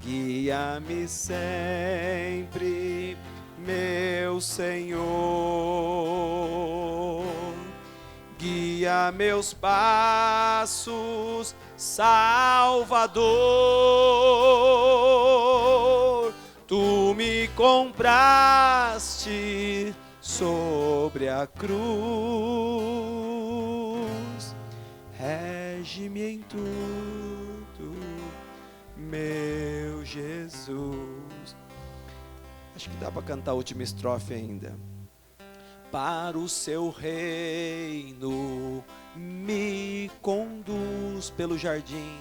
Guia-me sempre, meu Senhor. Guia meus passos, Salvador. Tu me compraste sobre a cruz. Rege-me em tudo, meu Jesus. Acho que dá para cantar a última estrofe ainda. Para o seu reino me conduz pelo jardim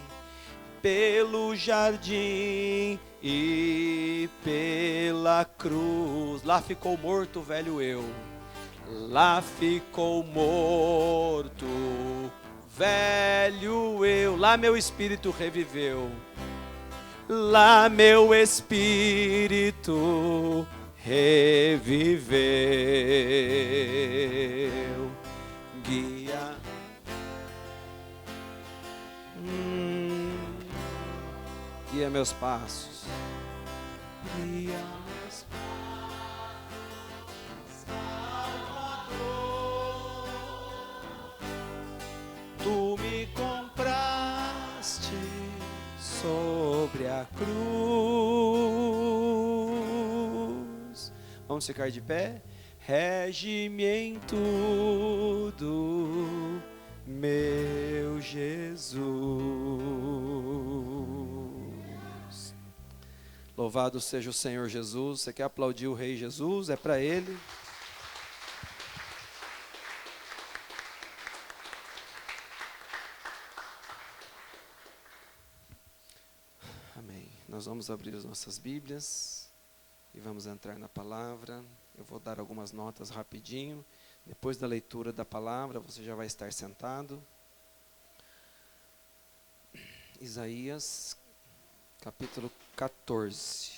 e pela cruz. Lá ficou morto o velho eu, lá ficou morto velho eu, lá meu espírito reviveu, lá meu espírito reviveu. Guia, guia meus passos, guia meus passos, Salvador. Tu me compraste sobre a cruz. Vamos ficar de pé? Rege-me em tudo, meu Jesus. Louvado seja o Senhor Jesus. Você quer aplaudir o Rei Jesus? É para Ele. Amém. Nós vamos abrir as nossas Bíblias e vamos entrar na palavra. Eu vou dar algumas notas rapidinho. Depois da leitura da palavra, você já vai estar sentado. Isaías, capítulo 14.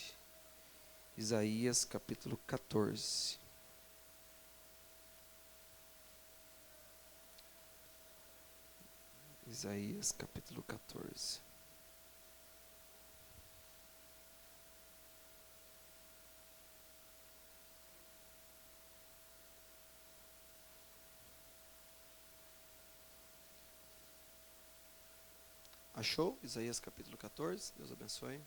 Isaías, capítulo 14. Isaías, capítulo 14. Achou? Isaías capítulo 14, Deus abençoe.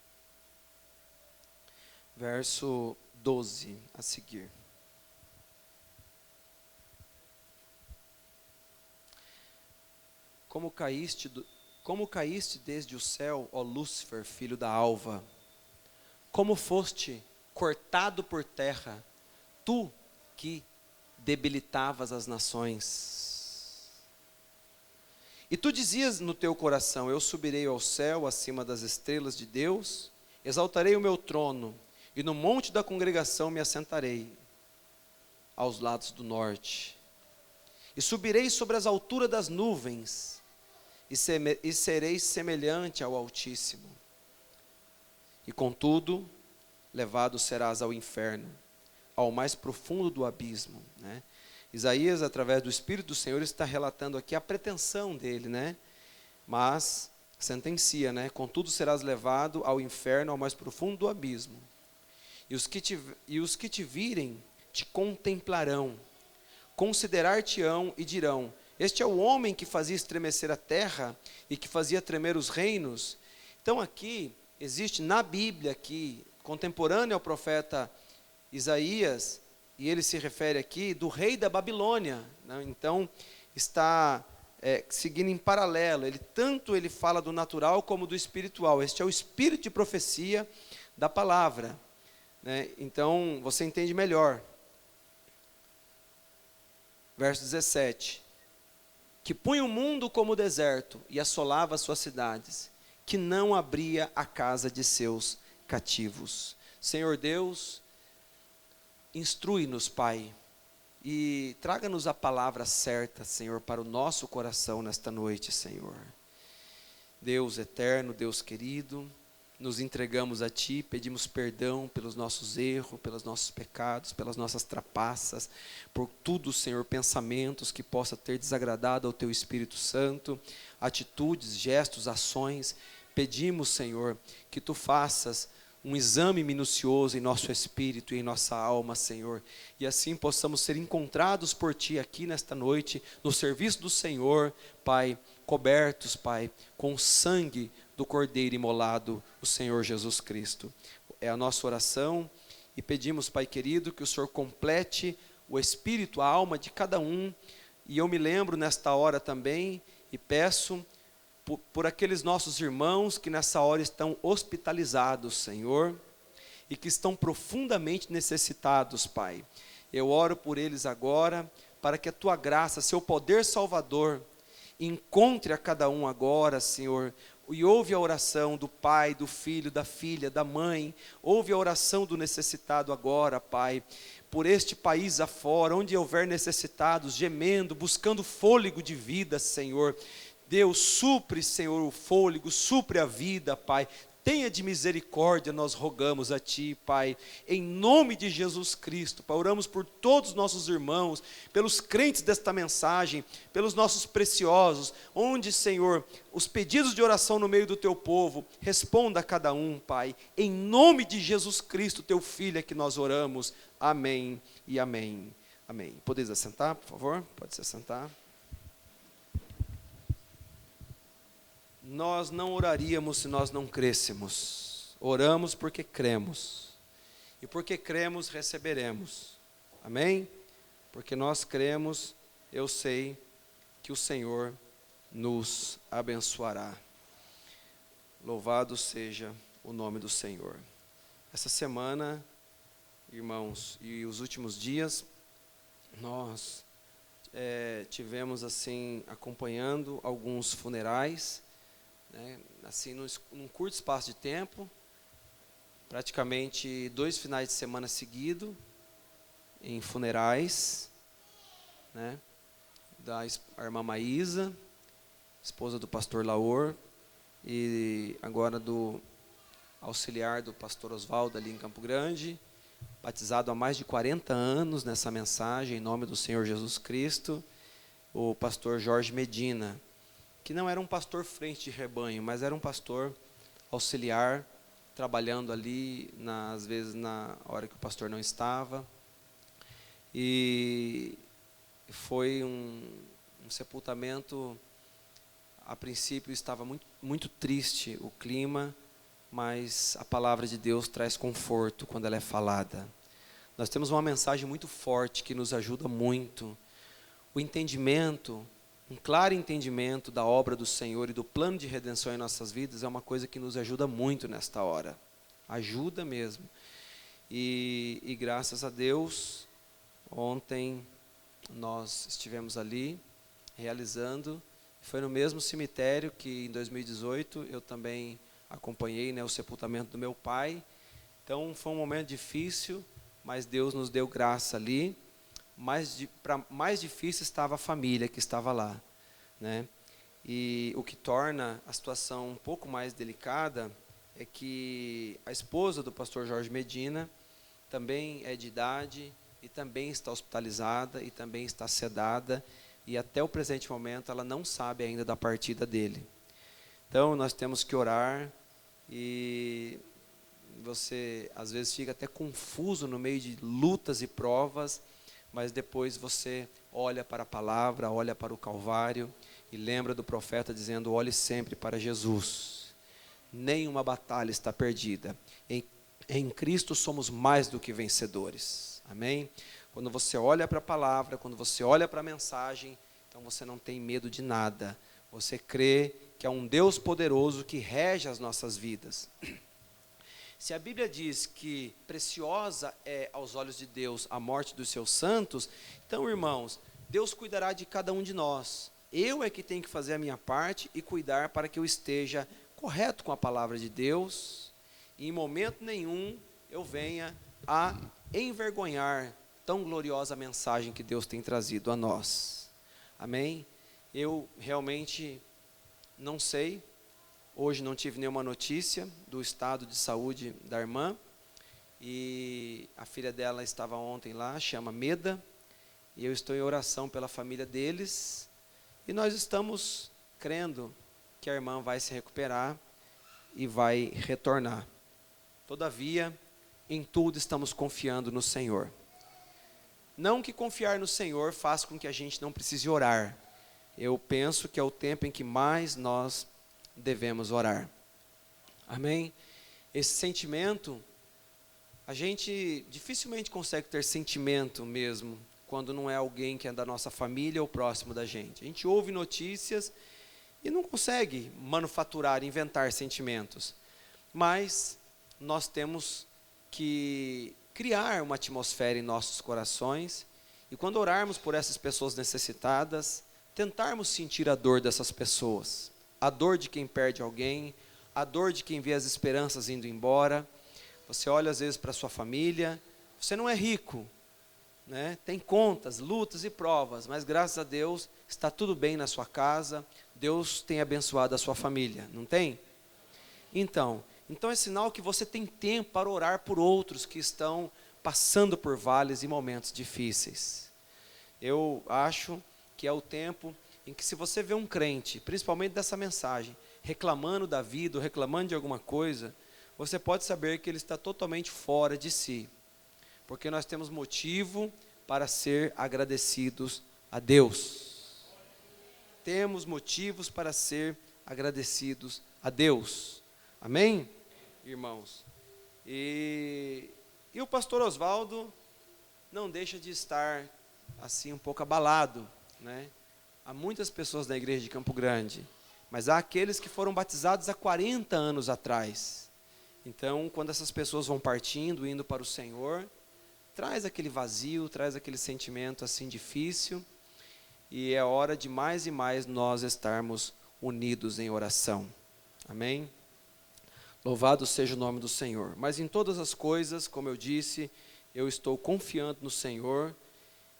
Verso 12 a seguir. Como caíste desde o céu, ó Lúcifer, filho da alva? Como foste cortado por terra, tu que debilitavas as nações? E tu dizias no teu coração: eu subirei ao céu acima das estrelas de Deus, exaltarei o meu trono, e no monte da congregação me assentarei, aos lados do norte. E subirei sobre as alturas das nuvens, e serei semelhante ao Altíssimo. E contudo, levado serás ao inferno, ao mais profundo do abismo, né? Isaías, através do Espírito do Senhor, está relatando aqui a pretensão dele, né? Mas sentencia, né? Contudo serás levado ao inferno, ao mais profundo do abismo. E os que te virem te contemplarão, considerar-te-ão e dirão: este é o homem que fazia estremecer a terra e que fazia tremer os reinos. Então aqui existe na Bíblia, aqui, contemporâneo ao profeta Isaías, e ele se refere aqui do rei da Babilônia, né? Então está seguindo em paralelo. Ele fala do natural como do espiritual. Este é o espírito de profecia da palavra, né? Então você entende melhor. Verso 17: que punha o mundo como deserto e assolava as suas cidades, que não abria a casa de seus cativos. Senhor Deus, instrui-nos, Pai, e traga-nos a palavra certa, Senhor, para o nosso coração nesta noite, Senhor. Deus eterno, Deus querido, nos entregamos a Ti, pedimos perdão pelos nossos erros, pelos nossos pecados, pelas nossas trapaças, por tudo, Senhor, pensamentos que possa ter desagradado ao Teu Espírito Santo, atitudes, gestos, ações. Pedimos, Senhor, que Tu faças um exame minucioso em nosso espírito e em nossa alma, Senhor, e assim possamos ser encontrados por Ti aqui nesta noite, no serviço do Senhor, Pai, cobertos, Pai, com o sangue do Cordeiro imolado, o Senhor Jesus Cristo. É a nossa oração e pedimos, Pai querido, que o Senhor complete o espírito, a alma de cada um, e eu me lembro nesta hora também, e peço por aqueles nossos irmãos que nessa hora estão hospitalizados, Senhor, e que estão profundamente necessitados, Pai. Eu oro por eles agora, para que a Tua graça, Seu poder salvador, encontre a cada um agora, Senhor, e ouve a oração do pai, do filho, da filha, da mãe, ouve a oração do necessitado agora, Pai, por este país afora, onde houver necessitados, gemendo, buscando fôlego de vida, Senhor. Deus, supre, Senhor, o fôlego, supre a vida, Pai. Tenha de misericórdia, nós rogamos a Ti, Pai, em nome de Jesus Cristo, Pai. Oramos por todos os nossos irmãos, pelos crentes desta mensagem, pelos nossos preciosos, onde, Senhor, os pedidos de oração no meio do Teu povo, responda a cada um, Pai, em nome de Jesus Cristo, Teu Filho, é que nós oramos. Amém e amém. Amém. Podeis assentar, por favor? Pode se assentar. Nós não oraríamos se nós não crêssemos. Oramos porque cremos. E porque cremos, receberemos. Amém? Porque nós cremos, eu sei que o Senhor nos abençoará. Louvado seja o nome do Senhor. Essa semana, irmãos, e os últimos dias, nós tivemos assim, acompanhando alguns funerais, né, assim, num curto espaço de tempo, praticamente 2 finais de semana seguidos, em funerais, né, da irmã Maísa, esposa do pastor Laor, e agora do auxiliar do pastor Oswaldo ali em Campo Grande, batizado há mais de 40 anos nessa mensagem, em nome do Senhor Jesus Cristo, o pastor Jorge Medina, que não era um pastor frente de rebanho, mas era um pastor auxiliar, trabalhando ali, às vezes na hora que o pastor não estava, e foi um sepultamento. A princípio estava muito triste o clima, mas a palavra de Deus traz conforto quando ela é falada. Nós temos uma mensagem muito forte que nos ajuda muito. O entendimento, um claro entendimento da obra do Senhor e do plano de redenção em nossas vidas é uma coisa que nos ajuda muito nesta hora. Ajuda mesmo. E graças a Deus, ontem nós estivemos ali realizando. Foi no mesmo cemitério que em 2018 eu também acompanhei, né, o sepultamento do meu pai. Então foi um momento difícil, mas Deus nos deu graça ali. Mais difícil estava a família que estava lá, né? E o que torna a situação um pouco mais delicada é que a esposa do pastor Jorge Medina também é de idade e também está hospitalizada e também está sedada, e até o presente momento ela não sabe ainda da partida dele. Então nós temos que orar, e você às vezes fica até confuso no meio de lutas e provas, mas depois você olha para a palavra, olha para o Calvário e lembra do profeta dizendo: olhe sempre para Jesus. Nenhuma batalha está perdida. Em Cristo somos mais do que vencedores. Amém? Quando você olha para a palavra, quando você olha para a mensagem, então você não tem medo de nada. Você crê que há um Deus poderoso que rege as nossas vidas. Se a Bíblia diz que preciosa é aos olhos de Deus a morte dos seus santos, então, irmãos, Deus cuidará de cada um de nós. Eu é que tenho que fazer a minha parte e cuidar para que eu esteja correto com a palavra de Deus, e em momento nenhum eu venha a envergonhar tão gloriosa mensagem que Deus tem trazido a nós. Amém? Eu realmente não sei, hoje não tive nenhuma notícia do estado de saúde da irmã, e a filha dela estava ontem lá, chama Meda, e eu estou em oração pela família deles, e nós estamos crendo que a irmã vai se recuperar, e vai retornar. Todavia, em tudo estamos confiando no Senhor. Não que confiar no Senhor faça com que a gente não precise orar. Eu penso que é o tempo em que mais nós devemos orar. Amém? Esse sentimento, a gente dificilmente consegue ter sentimento mesmo, quando não é alguém que é da nossa família ou próximo da gente. A gente ouve notícias e não consegue manufaturar, inventar sentimentos. Mas nós temos que criar uma atmosfera em nossos corações, e quando orarmos por essas pessoas necessitadas, tentarmos sentir a dor dessas pessoas, a dor de quem perde alguém, a dor de quem vê as esperanças indo embora. Você olha às vezes para a sua família, você não é rico, né? Tem contas, lutas e provas, mas graças a Deus está tudo bem na sua casa, Deus tem abençoado a sua família, não tem? Então é sinal que você tem tempo para orar por outros que estão passando por vales e momentos difíceis. Eu acho que é o tempo em que, se você vê um crente, principalmente dessa mensagem, reclamando da vida, ou reclamando de alguma coisa, você pode saber que ele está totalmente fora de si. Porque nós temos motivo para ser agradecidos a Deus. Temos motivos para ser agradecidos a Deus. Amém? Irmãos, e o pastor Oswaldo não deixa de estar assim um pouco abalado, né? Há muitas pessoas na igreja de Campo Grande, mas há aqueles que foram batizados há 40 anos atrás. Então, quando essas pessoas vão partindo, indo para o Senhor, traz aquele vazio, traz aquele sentimento assim difícil, e é hora de mais e mais nós estarmos unidos em oração. Amém? Louvado seja o nome do Senhor. Mas em todas as coisas, como eu disse, eu estou confiando no Senhor.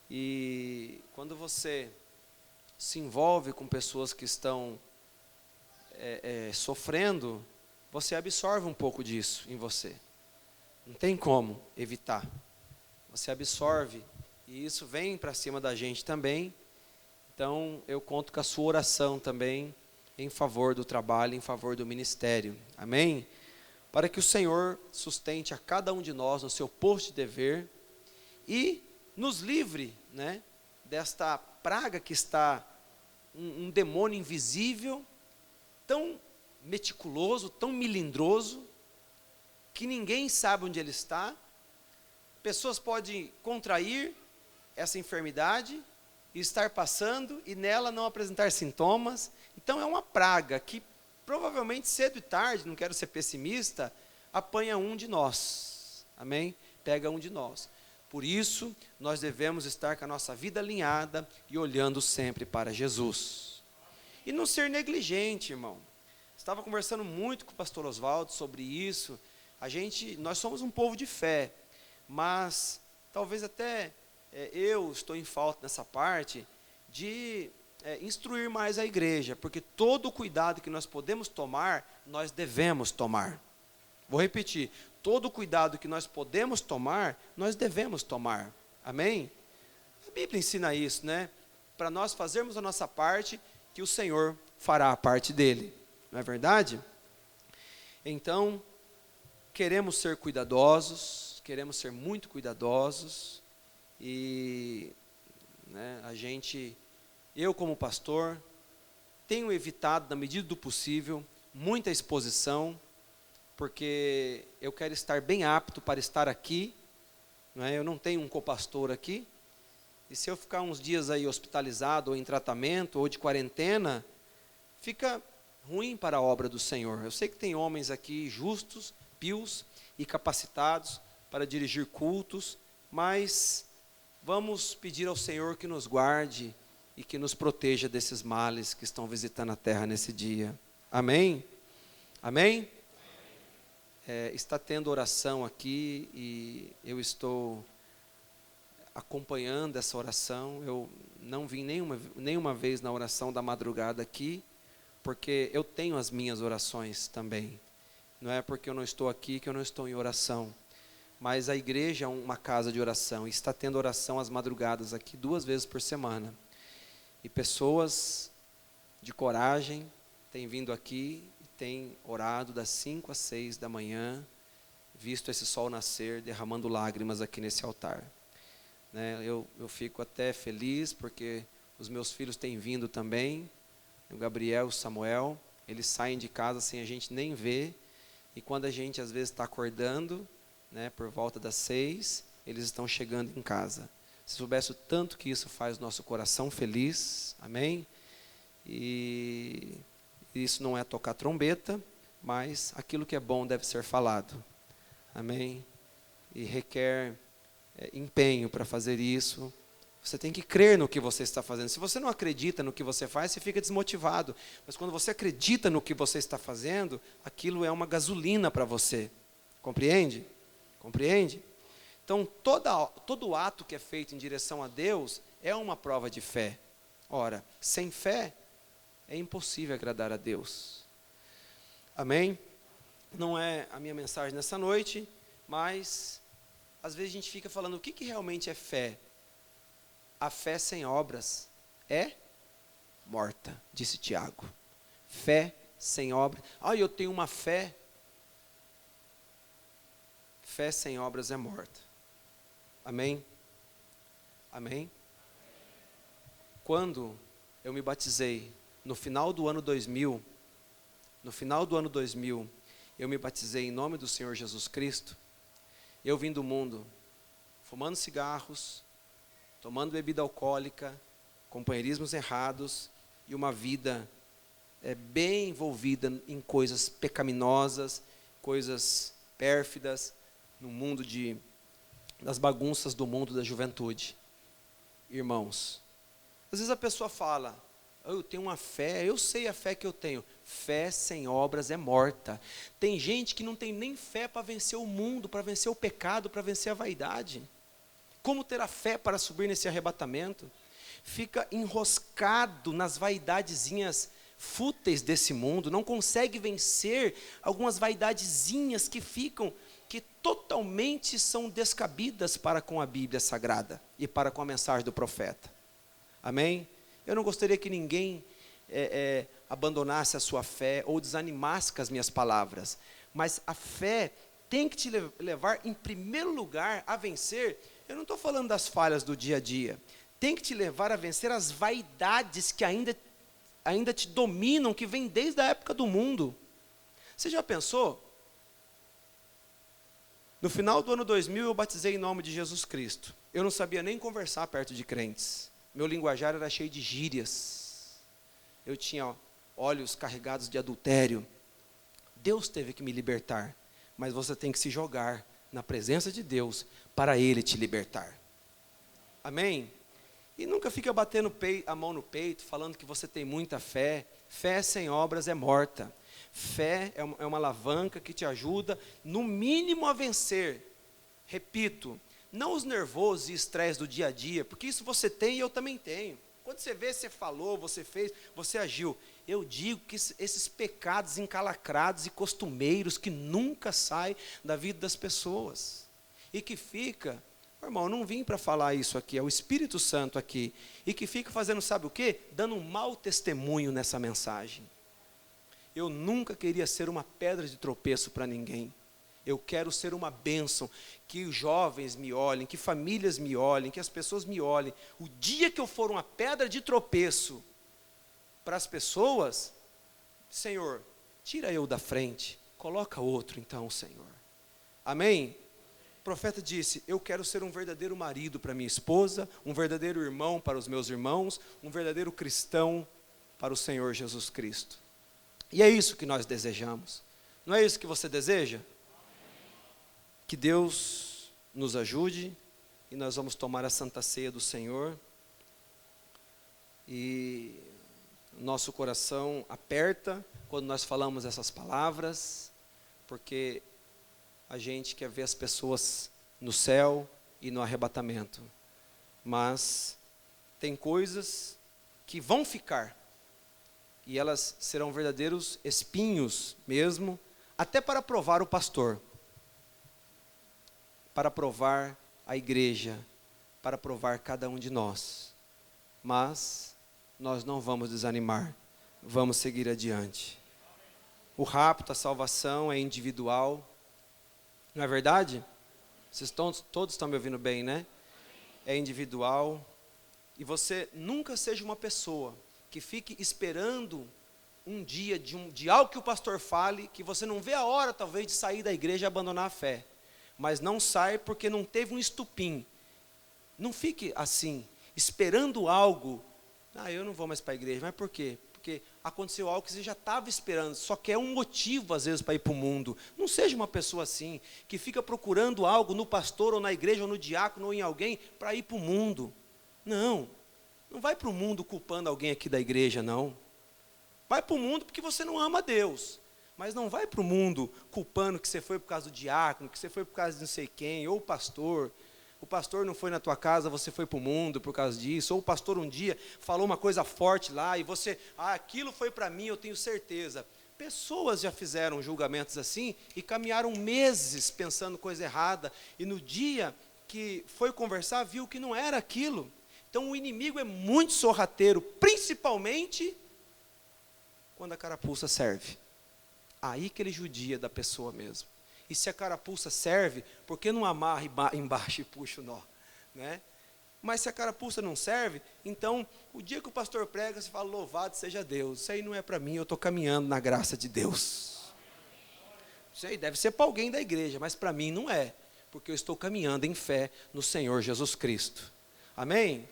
E quando você se envolve com pessoas que estão sofrendo, você absorve um pouco disso em você. Não tem como evitar. Você absorve, e isso vem para cima da gente também. Então, eu conto com a sua oração também, em favor do trabalho, em favor do ministério. Amém? Para que o Senhor sustente a cada um de nós no seu posto de dever e nos livre, né, desta praga que está, um demônio invisível, tão meticuloso, tão melindroso, que ninguém sabe onde ele está. Pessoas podem contrair essa enfermidade e estar passando e nela não apresentar sintomas. Então é uma praga que provavelmente cedo e tarde, não quero ser pessimista, apanha um de nós. Amém? Pega um de nós. Por isso, nós devemos estar com a nossa vida alinhada e olhando sempre para Jesus. E não ser negligente, irmão. Estava conversando muito com o pastor Oswaldo sobre isso. Nós somos um povo de fé, mas talvez até eu estou em falta nessa parte de instruir mais a igreja, porque todo o cuidado que nós podemos tomar, nós devemos tomar. Vou repetir, todo o cuidado que nós podemos tomar, nós devemos tomar. Amém? A Bíblia ensina isso, né? Para nós fazermos a nossa parte, que o Senhor fará a parte dele. Não é verdade? Então, queremos ser cuidadosos, queremos ser muito cuidadosos, e eu como pastor, tenho evitado, na medida do possível, muita exposição, porque eu quero estar bem apto para estar aqui, eu não tenho um copastor aqui, e se eu ficar uns dias aí hospitalizado, ou em tratamento, ou de quarentena, fica ruim para a obra do Senhor. Eu sei que tem homens aqui justos, pios e capacitados para dirigir cultos, mas vamos pedir ao Senhor que nos guarde e que nos proteja desses males que estão visitando a terra nesse dia. Amém? Amém? Está tendo oração aqui e eu estou acompanhando essa oração. Eu não vim nenhuma vez na oração da madrugada aqui, porque eu tenho as minhas orações também. Não é porque eu não estou aqui que eu não estou em oração. Mas a igreja é uma casa de oração, e está tendo oração às madrugadas aqui 2 vezes por semana. E pessoas de coragem têm vindo aqui, tem orado das 5 às 6 da manhã, visto esse sol nascer, derramando lágrimas aqui nesse altar. Né, eu fico até feliz, porque os meus filhos têm vindo também, o Gabriel e o Samuel, eles saem de casa sem a gente nem ver, e quando a gente às vezes está acordando, né, por volta das 6, eles estão chegando em casa. Se soubesse o tanto que isso faz o nosso coração feliz, amém? E isso não é tocar trombeta, mas aquilo que é bom deve ser falado, amém? E requer empenho para fazer isso. Você tem que crer no que você está fazendo. Se você não acredita no que você faz, você fica desmotivado. Mas quando você acredita no que você está fazendo, aquilo é uma gasolina para você. Compreende? Compreende? Então, todo ato que é feito em direção a Deus é uma prova de fé. Ora, sem fé, é impossível agradar a Deus. Amém? Não é a minha mensagem nessa noite, mas às vezes a gente fica falando, o que realmente é fé? A fé sem obras é morta, disse Tiago. Fé sem obras. Eu tenho uma fé. Fé sem obras é morta. Amém? Amém? Quando eu me batizei, no final do ano 2000, eu me batizei em nome do Senhor Jesus Cristo. Eu vim do mundo fumando cigarros, tomando bebida alcoólica, companheirismos errados e uma vida bem envolvida em coisas pecaminosas, coisas pérfidas, no mundo das bagunças do mundo da juventude. Irmãos, às vezes a pessoa fala, eu tenho uma fé, eu sei a fé que eu tenho. Fé sem obras é morta. Tem gente que não tem nem fé para vencer o mundo, para vencer o pecado, para vencer a vaidade. Como terá fé para subir nesse arrebatamento? Fica enroscado nas vaidadezinhas fúteis desse mundo, não consegue vencer algumas vaidadezinhas que totalmente são descabidas para com a Bíblia Sagrada e para com a mensagem do profeta. Amém? Eu não gostaria que ninguém abandonasse a sua fé ou desanimasse com as minhas palavras, mas a fé tem que te levar em primeiro lugar a vencer. Eu não estou falando das falhas do dia a dia, tem que te levar a vencer as vaidades que ainda te dominam, que vêm desde a época do mundo. Você já pensou? No final do ano 2000 eu batizei em nome de Jesus Cristo. Eu não sabia nem conversar perto de crentes. Meu linguajar era cheio de gírias. Eu tinha olhos carregados de adultério. Deus teve que me libertar. Mas você tem que se jogar na presença de Deus para Ele te libertar. Amém? E nunca fica batendo a mão no peito, falando que você tem muita fé. Fé sem obras é morta. Fé é uma alavanca que te ajuda, no mínimo, a vencer. Repito, não os nervosos e estresse do dia a dia, porque isso você tem e eu também tenho. Quando você vê, você falou, você fez, você agiu. Eu digo que esses pecados encalacrados e costumeiros que nunca saem da vida das pessoas. E que fica, irmão, eu não vim para falar isso aqui, é o Espírito Santo aqui. E que fica fazendo, sabe o quê? Dando um mau testemunho nessa mensagem. Eu nunca queria ser uma pedra de tropeço para ninguém. Eu quero ser uma bênção, que os jovens me olhem, que famílias me olhem, que as pessoas me olhem. O dia que eu for uma pedra de tropeço para as pessoas, Senhor, tira eu da frente, coloca outro então, Senhor. Amém? O profeta disse, eu quero ser um verdadeiro marido para minha esposa, um verdadeiro irmão para os meus irmãos, um verdadeiro cristão para o Senhor Jesus Cristo. E é isso que nós desejamos. Não é isso que você deseja? Que Deus nos ajude e nós vamos tomar a Santa Ceia do Senhor. E nosso coração aperta quando nós falamos essas palavras, porque a gente quer ver as pessoas no céu e no arrebatamento. Mas tem coisas que vão ficar. E elas serão verdadeiros espinhos mesmo, até para provar o pastor, para provar a igreja, para provar cada um de nós. Mas nós não vamos desanimar, vamos seguir adiante. O rapto, a salvação é individual. Não é verdade? Todos estão me ouvindo bem, né? É individual. E você nunca seja uma pessoa que fique esperando um dia de algo que o pastor fale, que você não vê a hora talvez de sair da igreja e abandonar a fé. Mas não sai porque não teve um estupim. Não fique assim, esperando algo. Eu não vou mais para a igreja. Mas por quê? Porque aconteceu algo que você já estava esperando. Só que é um motivo às vezes para ir para o mundo. Não seja uma pessoa assim, que fica procurando algo no pastor, ou na igreja, ou no diácono, ou em alguém, para ir para o mundo. Não vai para o mundo culpando alguém aqui da igreja, não. Vai para o mundo porque você não ama Deus. Mas não vai para o mundo culpando que você foi por causa do diácono, que você foi por causa de não sei quem, ou o pastor. O pastor não foi na tua casa, você foi para o mundo por causa disso. Ou o pastor um dia falou uma coisa forte lá e você, aquilo foi para mim, eu tenho certeza. Pessoas já fizeram julgamentos assim e caminharam meses pensando coisa errada. E no dia que foi conversar, viu que não era aquilo. Então o inimigo é muito sorrateiro, principalmente quando a carapuça serve. Aí que ele judia da pessoa mesmo. E se a carapuça serve, por que não amarra embaixo e puxa o nó? Né? Mas se a carapuça não serve, então o dia que o pastor prega, você fala, louvado seja Deus. Isso aí não é para mim, eu estou caminhando na graça de Deus. Isso aí deve ser para alguém da igreja, mas para mim não é. Porque eu estou caminhando em fé no Senhor Jesus Cristo. Amém?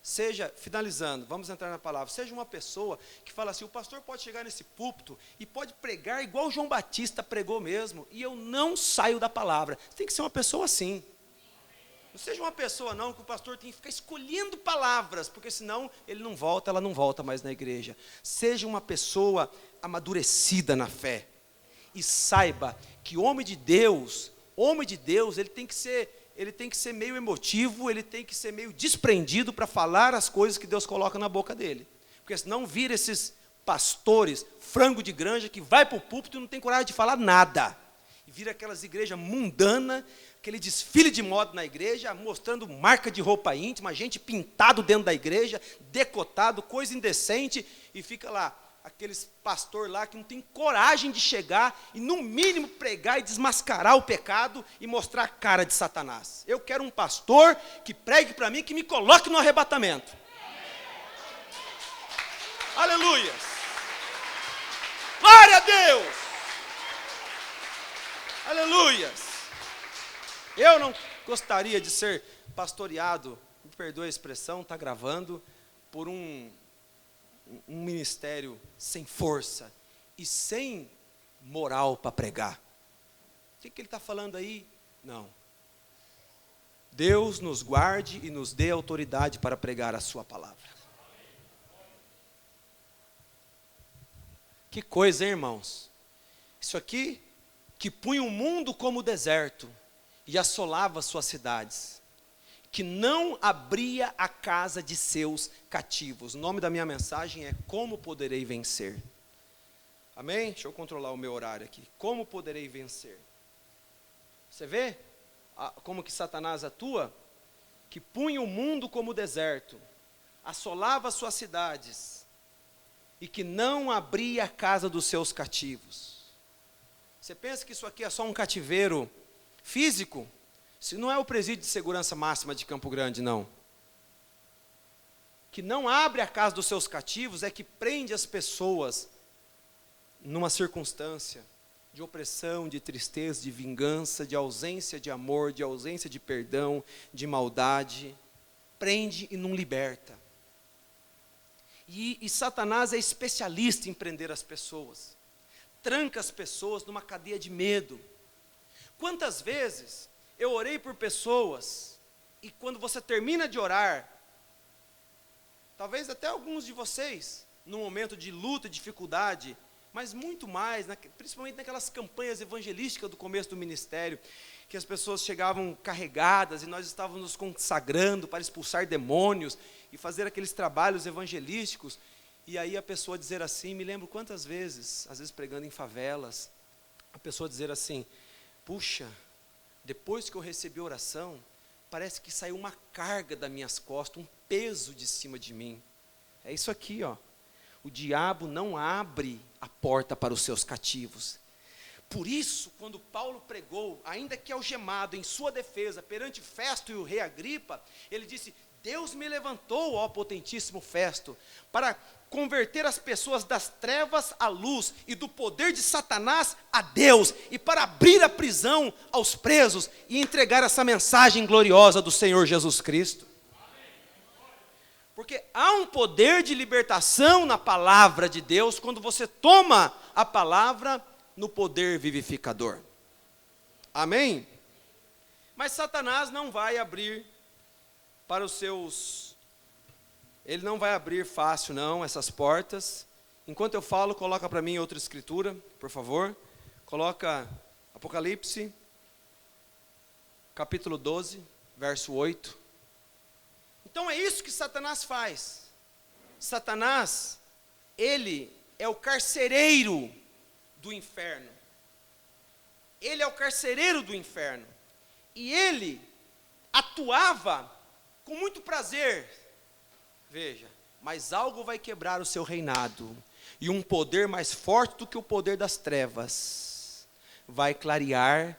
Seja, finalizando, vamos entrar na palavra, seja uma pessoa que fala assim, o pastor pode chegar nesse púlpito e pode pregar igual João Batista pregou mesmo, e eu não saio da palavra. Você tem que ser uma pessoa assim. Não seja uma pessoa não, que o pastor tem que ficar escolhendo palavras, porque senão ele não volta, ela não volta mais na igreja. Seja uma pessoa amadurecida na fé, e saiba que homem de Deus, ele tem que ser meio emotivo, ele tem que ser meio desprendido para falar as coisas que Deus coloca na boca dele. Porque senão vira esses pastores, frango de granja, que vai para o púlpito e não tem coragem de falar nada. E vira aquelas igrejas mundanas, aquele desfile de moda na igreja, mostrando marca de roupa íntima, gente pintado dentro da igreja, decotado, coisa indecente, e fica lá. Aqueles pastor lá que não tem coragem de chegar e no mínimo pregar e desmascarar o pecado e mostrar a cara de Satanás. Eu quero um pastor que pregue para mim, que me coloque no arrebatamento. Aleluia! Glória a Deus! Aleluia! Eu não gostaria de ser pastoreado, me perdoe a expressão, está gravando, por um ministério sem força e sem moral para pregar. O que ele está falando aí? Não. Deus nos guarde e nos dê autoridade para pregar a sua palavra. Que coisa, hein, irmãos? Isso aqui, que punha o mundo como deserto e assolava suas cidades, que não abria a casa de seus cativos. O nome da minha mensagem é Como Poderei Vencer. Amém? Deixa eu controlar o meu horário aqui. Como poderei vencer? Você vê como que Satanás atua? Que punha o mundo como deserto, assolava suas cidades, e que não abria a casa dos seus cativos. Você pensa que isso aqui é só um cativeiro físico? Se não é o presídio de segurança máxima de Campo Grande, não. Que não abre a casa dos seus cativos é que prende as pessoas numa circunstância de opressão, de tristeza, de vingança, de ausência de amor, de ausência de perdão, de maldade. Prende e não liberta. E Satanás é especialista em prender as pessoas. Tranca as pessoas numa cadeia de medo. Quantas vezes eu orei por pessoas, e quando você termina de orar, talvez até alguns de vocês, num momento de luta, dificuldade, mas muito mais, principalmente naquelas campanhas evangelísticas do começo do ministério, que as pessoas chegavam carregadas, e nós estávamos nos consagrando para expulsar demônios, e fazer aqueles trabalhos evangelísticos, e aí a pessoa dizer assim, me lembro quantas vezes, às vezes pregando em favelas, a pessoa dizer assim, puxa, depois que eu recebi a oração, parece que saiu uma carga das minhas costas, um peso de cima de mim. É isso aqui, ó. o diabo não abre a porta para os seus cativos. Por isso, quando Paulo pregou, ainda que algemado, em sua defesa, perante Festo e o rei Agripa, ele disse: Deus me levantou, ó potentíssimo Festo, para converter as pessoas das trevas à luz e do poder de Satanás a Deus, e para abrir a prisão aos presos e entregar essa mensagem gloriosa do Senhor Jesus Cristo. Porque há um poder de libertação na palavra de Deus, quando você toma a palavra no poder vivificador. Amém? Mas Satanás não vai abrir para os seus... Ele não vai abrir fácil não, essas portas. Enquanto eu falo, coloca para mim outra escritura, por favor. Coloca Apocalipse, capítulo 12, verso 8. Então é isso que Satanás faz. Satanás, ele é o carcereiro do inferno. Ele é o carcereiro do inferno. E ele atuava com muito prazer. Veja, mas algo vai quebrar o seu reinado. E um poder mais forte do que o poder das trevas vai clarear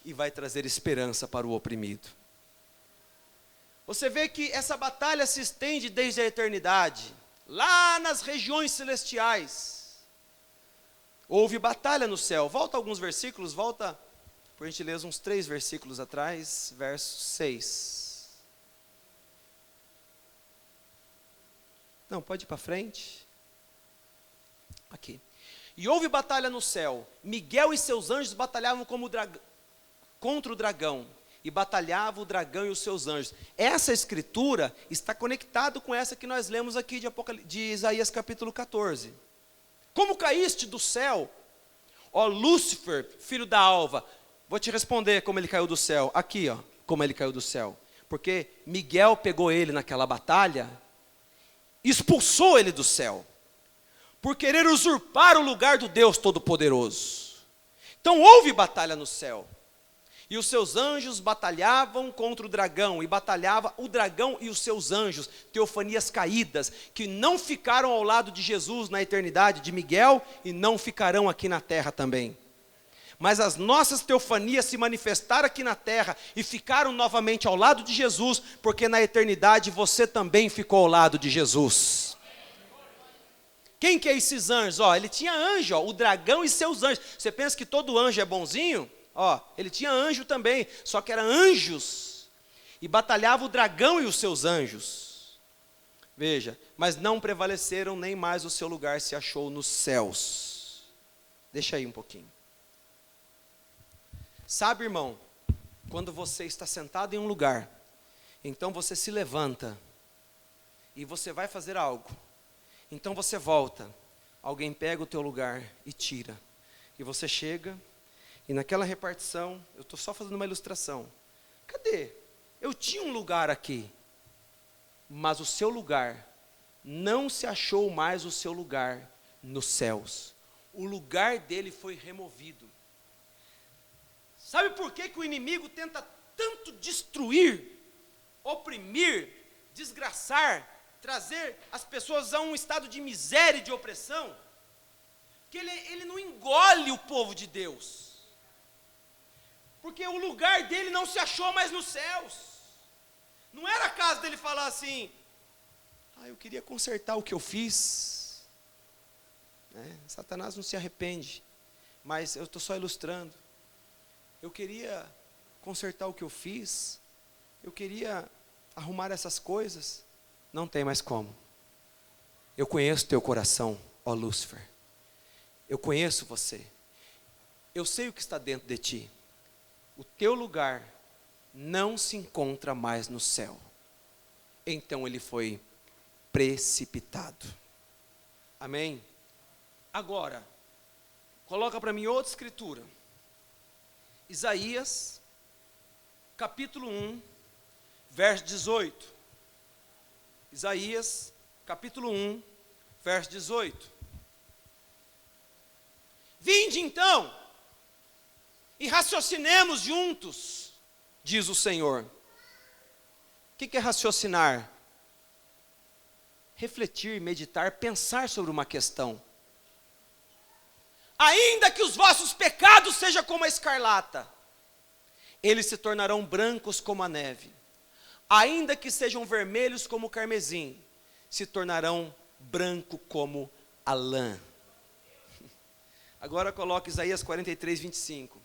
e vai trazer esperança para o oprimido. Você vê que essa batalha se estende desde a eternidade. Lá nas regiões celestiais houve batalha no céu. Volta alguns versículos, volta, por gentileza, uns 3 versículos atrás, verso 6. Não, pode ir para frente. Aqui. E houve batalha no céu. Miguel e seus anjos batalhavam contra o dragão. E batalhava o dragão e os seus anjos. Essa escritura está conectada com essa que nós lemos aqui de Isaías capítulo 14. Como caíste do céu, ó Lúcifer, filho da alva? Vou te responder como ele caiu do céu. Aqui, ó, como ele caiu do céu. Porque Miguel pegou ele naquela batalha, expulsou ele do céu, por querer usurpar o lugar do Deus Todo-Poderoso. Então houve batalha no céu. E os seus anjos batalhavam contra o dragão, e batalhava o dragão e os seus anjos, teofanias caídas, que não ficaram ao lado de Jesus na eternidade de Miguel, e não ficarão aqui na terra também. Mas as nossas teofanias se manifestaram aqui na terra, e ficaram novamente ao lado de Jesus, porque na eternidade você também ficou ao lado de Jesus. Quem que é esses anjos? Ó, ele tinha anjo, ó, o dragão e seus anjos. Você pensa que todo anjo é bonzinho? Ó, ele tinha anjo também, só que eram anjos, e batalhava o dragão e os seus anjos. Veja, mas não prevaleceram, nem mais o seu lugar se achou nos céus. Deixa aí um pouquinho. Sabe, irmão, quando você está sentado em um lugar, então você se levanta, e você vai fazer algo, então você volta, alguém pega o teu lugar e tira, e você chega... E naquela repartição, eu estou só fazendo uma ilustração. Cadê? Eu tinha um lugar aqui, mas o seu lugar, não se achou mais o seu lugar nos céus. O lugar dele foi removido. Sabe por que o inimigo tenta tanto destruir, oprimir, desgraçar, trazer as pessoas a um estado de miséria e de opressão? Que ele não engole o povo de Deus. Porque o lugar dele não se achou mais nos céus. Não era a casa dele falar assim: eu queria consertar o que eu fiz. Satanás não se arrepende, mas eu estou só ilustrando. Eu queria consertar o que eu fiz, eu queria arrumar essas coisas. Não tem mais como. Eu conheço teu coração, ó Lúcifer. Eu conheço você. Eu sei o que está dentro de ti. O teu lugar não se encontra mais no céu. Então ele foi precipitado. Amém? Agora, coloca para mim outra escritura. Isaías, capítulo 1, verso 18. Isaías, capítulo 1, verso 18. Vinde então, e raciocinemos juntos, diz o Senhor. O que é raciocinar? refletir, meditar, pensar sobre uma questão. Ainda que os vossos pecados sejam como a escarlata, eles se tornarão brancos como a neve. Ainda que sejam vermelhos como o carmesim, se tornarão branco como a lã. Agora coloca Isaías 43, 25.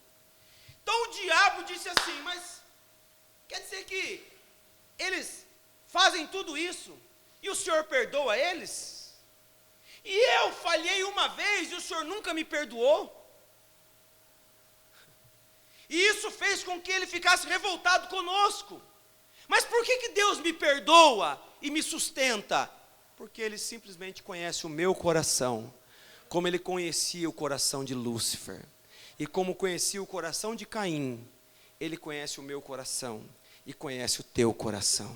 Então o diabo disse assim, mas quer dizer que eles fazem tudo isso e o Senhor perdoa eles? E eu falhei uma vez e o Senhor nunca me perdoou? E isso fez com que ele ficasse revoltado conosco. Mas por que Deus me perdoa e me sustenta? Porque ele simplesmente conhece o meu coração, como ele conhecia o coração de Lúcifer. E como conhecia o coração de Caim, ele conhece o meu coração e conhece o teu coração.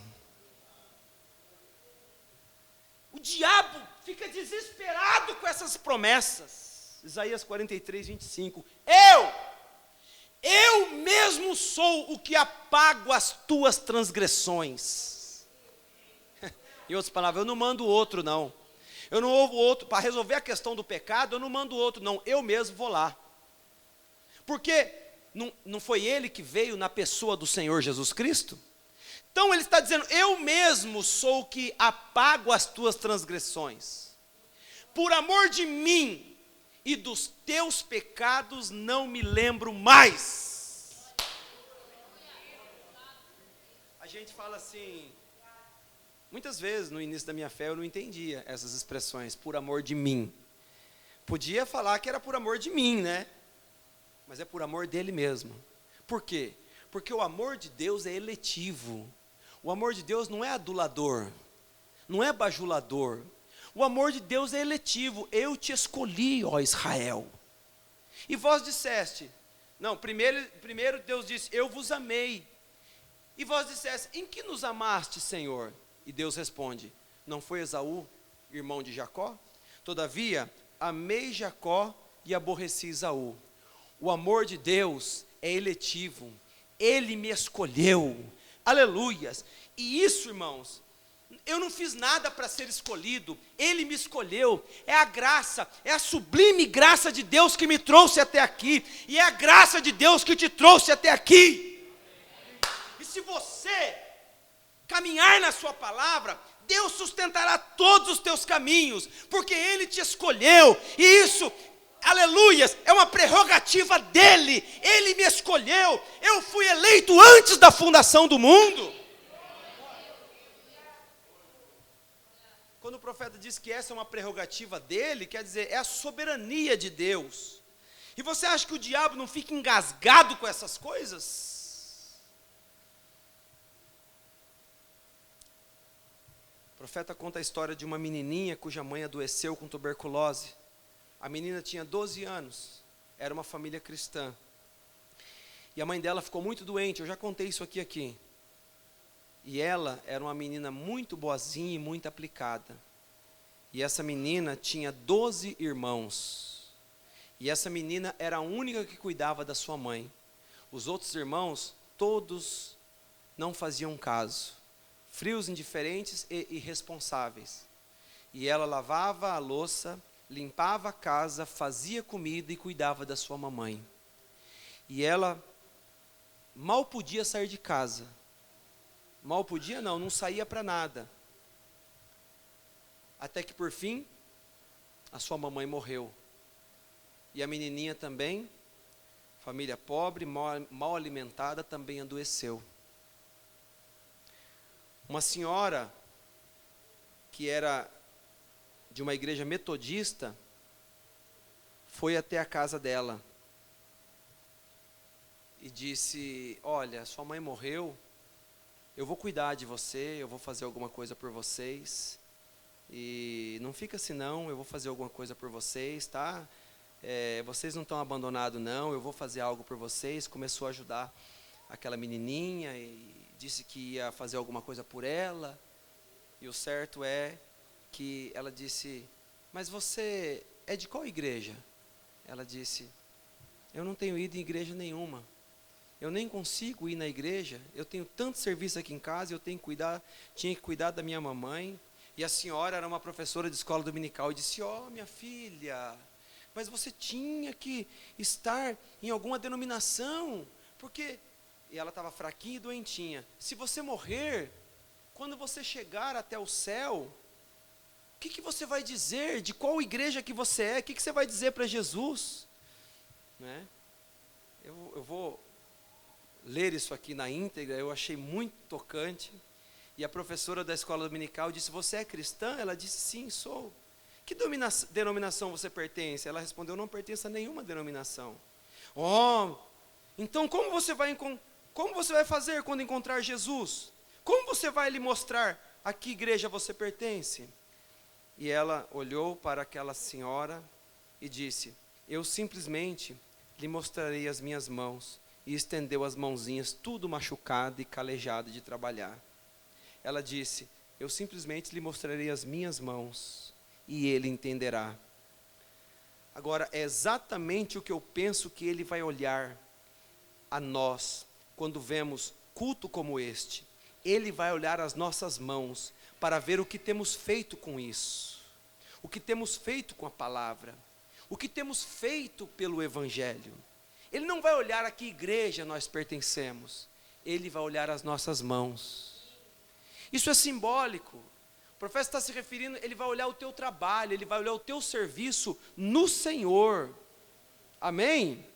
O diabo fica desesperado com essas promessas. Isaías 43, 25. Eu mesmo sou o que apago as tuas transgressões. Em outras palavras, eu não mando outro não. Eu não ouvo outro, para resolver a questão do pecado, eu não mando outro não, eu mesmo vou lá. Porque não foi ele que veio na pessoa do Senhor Jesus Cristo? Então ele está dizendo, eu mesmo sou o que apago as tuas transgressões. Por amor de mim e dos teus pecados não me lembro mais. A gente fala assim, muitas vezes no início da minha fé eu não entendia essas expressões, por amor de mim. Podia falar que era por amor de mim, né? Mas é por amor dele mesmo. Por quê? Porque o amor de Deus é eletivo. O amor de Deus não é adulador, não é bajulador. O amor de Deus é eletivo. Eu te escolhi, ó Israel. E vós disseste, não, primeiro Deus disse, eu vos amei. E vós disseste, em que nos amaste, Senhor? E Deus responde, não foi Esaú, irmão de Jacó? Todavia, amei Jacó e aborreci Esaú. O amor de Deus é eletivo. Ele me escolheu. Aleluias. E isso, irmãos, eu não fiz nada para ser escolhido. Ele me escolheu. É a graça, é a sublime graça de Deus que me trouxe até aqui. E é a graça de Deus que te trouxe até aqui. E se você caminhar na sua palavra, Deus sustentará todos os teus caminhos, porque Ele te escolheu. E isso, aleluias, é uma prerrogativa dEle. Ele me escolheu. Eu fui eleito antes da fundação do mundo. Quando o profeta diz que essa é uma prerrogativa dEle, quer dizer, é a soberania de Deus. E você acha que o diabo não fica engasgado com essas coisas? O profeta conta a história de uma menininha cuja mãe adoeceu com tuberculose. A menina tinha 12 anos, era uma família cristã. E a mãe dela ficou muito doente, eu já contei isso aqui. E ela era uma menina muito boazinha e muito aplicada. E essa menina tinha 12 irmãos. E essa menina era a única que cuidava da sua mãe. Os outros irmãos, todos não faziam caso. Frios, indiferentes e irresponsáveis. E ela lavava a louça, limpava a casa, fazia comida e cuidava da sua mamãe. E ela mal podia sair de casa. Mal podia não saía para nada. Até que por fim, a sua mamãe morreu. E a menininha também, família pobre, mal alimentada, também adoeceu. Uma senhora que era de uma igreja metodista foi até a casa dela e disse, olha, sua mãe morreu, eu vou cuidar de você, eu vou fazer alguma coisa por vocês, e não fica assim não, eu vou fazer alguma coisa por vocês, tá? Vocês não estão abandonados não, eu vou fazer algo por vocês. Começou a ajudar aquela menininha e disse que ia fazer alguma coisa por ela, e o certo é que ela disse, mas você é de qual igreja? Ela disse, eu não tenho ido em igreja nenhuma, eu nem consigo ir na igreja, eu tenho tanto serviço aqui em casa, tinha que cuidar da minha mamãe, E a senhora era uma professora de escola dominical e disse: minha filha, mas você tinha que estar em alguma denominação, porque... E ela estava fraquinha e doentinha. Se você morrer, quando você chegar até o céu, o que você vai dizer? De qual igreja que você é? O que você vai dizer para Jesus? Né? Eu vou ler isso aqui na íntegra, eu achei muito tocante. E a professora da escola dominical disse: você é cristã? Ela disse: sim, sou. Que denominação você pertence? Ela respondeu: não pertenço a nenhuma denominação. Então como você vai fazer quando encontrar Jesus? Como você vai lhe mostrar a que igreja você pertence? E ela olhou para aquela senhora e disse: eu simplesmente lhe mostrarei as minhas mãos. E estendeu as mãozinhas, tudo machucado e calejado de trabalhar. Ela disse: eu simplesmente lhe mostrarei as minhas mãos, e ele entenderá. Agora, é exatamente o que eu penso que ele vai olhar a nós, quando vemos culto como este. Ele vai olhar as nossas mãos, para ver o que temos feito com isso, o que temos feito com a palavra, o que temos feito pelo Evangelho. Ele não vai olhar a que igreja nós pertencemos, ele vai olhar as nossas mãos. Isso é simbólico. O profeta está se referindo, ele vai olhar o teu trabalho, ele vai olhar o teu serviço no Senhor. Amém?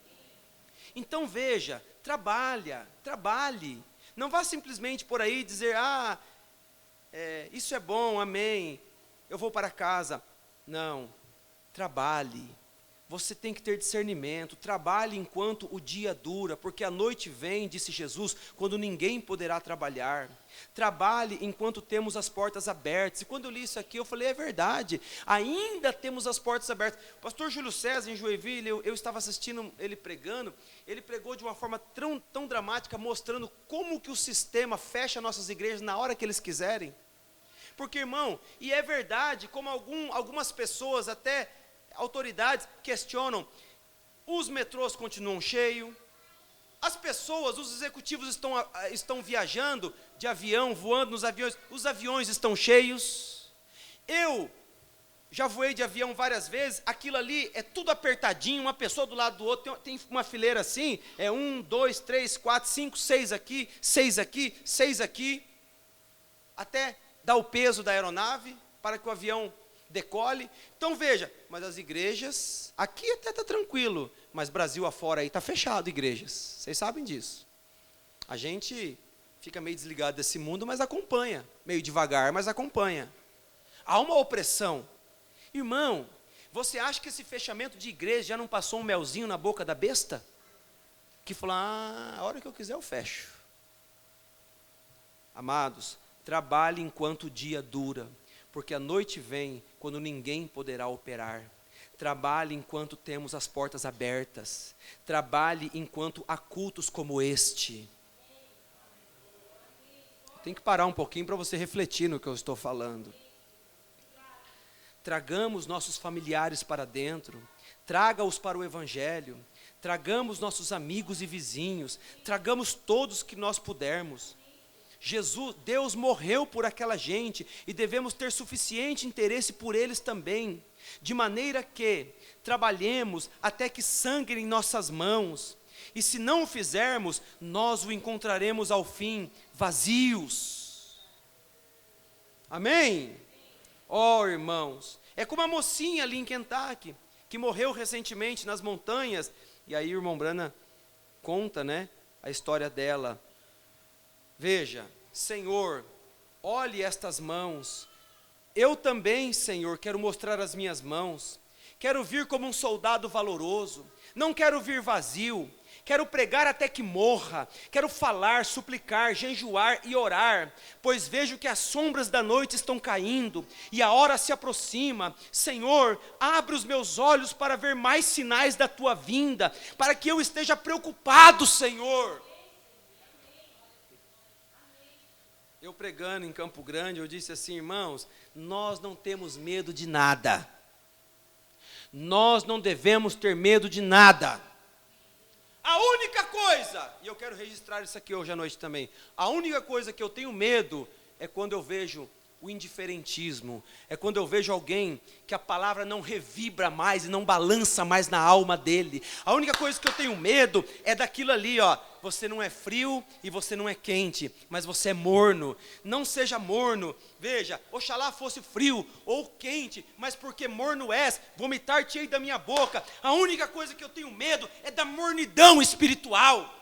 Então veja, trabalhe. Não vá simplesmente por aí dizer: isso é bom, amém, eu vou para casa. Não, trabalhe. Você tem que ter discernimento, trabalhe enquanto o dia dura, porque a noite vem, disse Jesus, quando ninguém poderá trabalhar. Trabalhe enquanto temos as portas abertas. E quando eu li isso aqui, eu falei: é verdade, ainda temos as portas abertas. O pastor Júlio César, em Joinville, eu estava assistindo ele pregando, ele pregou de uma forma tão dramática, mostrando como que o sistema fecha nossas igrejas na hora que eles quiserem. Porque, irmão, e é verdade, como algumas pessoas, até autoridades, questionam: os metrôs continuam cheios, as pessoas, os executivos estão viajando de avião, voando nos aviões, os aviões estão cheios. Eu já voei de avião várias vezes, aquilo ali é tudo apertadinho, uma pessoa do lado do outro, tem uma fileira assim, 1, 2, 3, 4, 5, 6 aqui, 6 aqui, 6 aqui, até dar o peso da aeronave, para que o avião decole. Então veja, mas as igrejas, aqui até está tranquilo, mas Brasil afora aí está fechado igrejas, vocês sabem disso. A gente fica meio desligado desse mundo, mas acompanha, meio devagar, mas acompanha. Há uma opressão. Irmão, você acha que esse fechamento de igreja já não passou um melzinho na boca da besta? Que falou: a hora que eu quiser eu fecho. Amados, trabalhe enquanto o dia dura, porque a noite vem quando ninguém poderá operar. Trabalhe enquanto temos as portas abertas. Trabalhe enquanto há cultos como este. Tem que parar um pouquinho para você refletir no que eu estou falando. Tragamos nossos familiares para dentro. Traga-os para o Evangelho. Tragamos nossos amigos e vizinhos. Tragamos todos que nós pudermos. Deus morreu por aquela gente e devemos ter suficiente interesse por eles também, de maneira que trabalhemos até que sangrem nossas mãos, e se não o fizermos, nós o encontraremos ao fim vazios. Amém? Irmãos, é como a mocinha ali em Kentucky, que morreu recentemente nas montanhas, e aí o irmão Brana conta, a história dela. Veja: Senhor, olhe estas mãos. Eu também, Senhor, quero mostrar as minhas mãos. Quero vir como um soldado valoroso. Não quero vir vazio. Quero pregar até que morra. Quero falar, suplicar, jejuar e orar. Pois vejo que as sombras da noite estão caindo e a hora se aproxima. Senhor, abre os meus olhos para ver mais sinais da tua vinda, para que eu esteja preocupado, Senhor. Eu pregando em Campo Grande, eu disse assim: irmãos, nós não temos medo de nada. Nós não devemos ter medo de nada. A única coisa, e eu quero registrar isso aqui hoje à noite também, a única coisa que eu tenho medo é quando eu vejo o indiferentismo. É quando eu vejo alguém que a palavra não revibra mais e não balança mais na alma dele. A única coisa que eu tenho medo é daquilo ali, ó. Você não é frio e você não é quente, mas você é morno. Não seja morno. Veja, oxalá fosse frio ou quente, mas porque morno és, vomitar-te-ei da minha boca. A única coisa que eu tenho medo é da mornidão espiritual.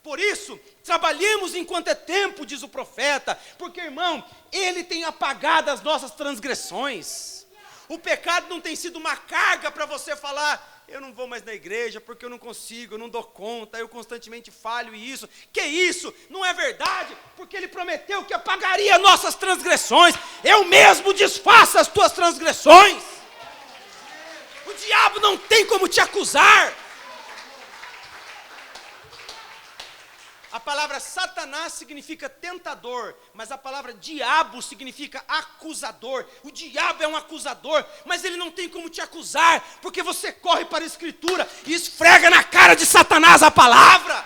Por isso, trabalhemos enquanto é tempo, diz o profeta, porque, irmão, ele tem apagado as nossas transgressões. O pecado não tem sido uma carga para você falar, eu não vou mais na igreja porque eu não consigo, eu não dou conta, eu constantemente falho e isso. Que isso? Não é verdade, porque ele prometeu que apagaria nossas transgressões. Eu mesmo desfaço as tuas transgressões. O diabo não tem como te acusar. A palavra Satanás significa tentador, mas a palavra diabo significa acusador. O diabo é um acusador, mas ele não tem como te acusar, porque você corre para a Escritura e esfrega na cara de Satanás a palavra.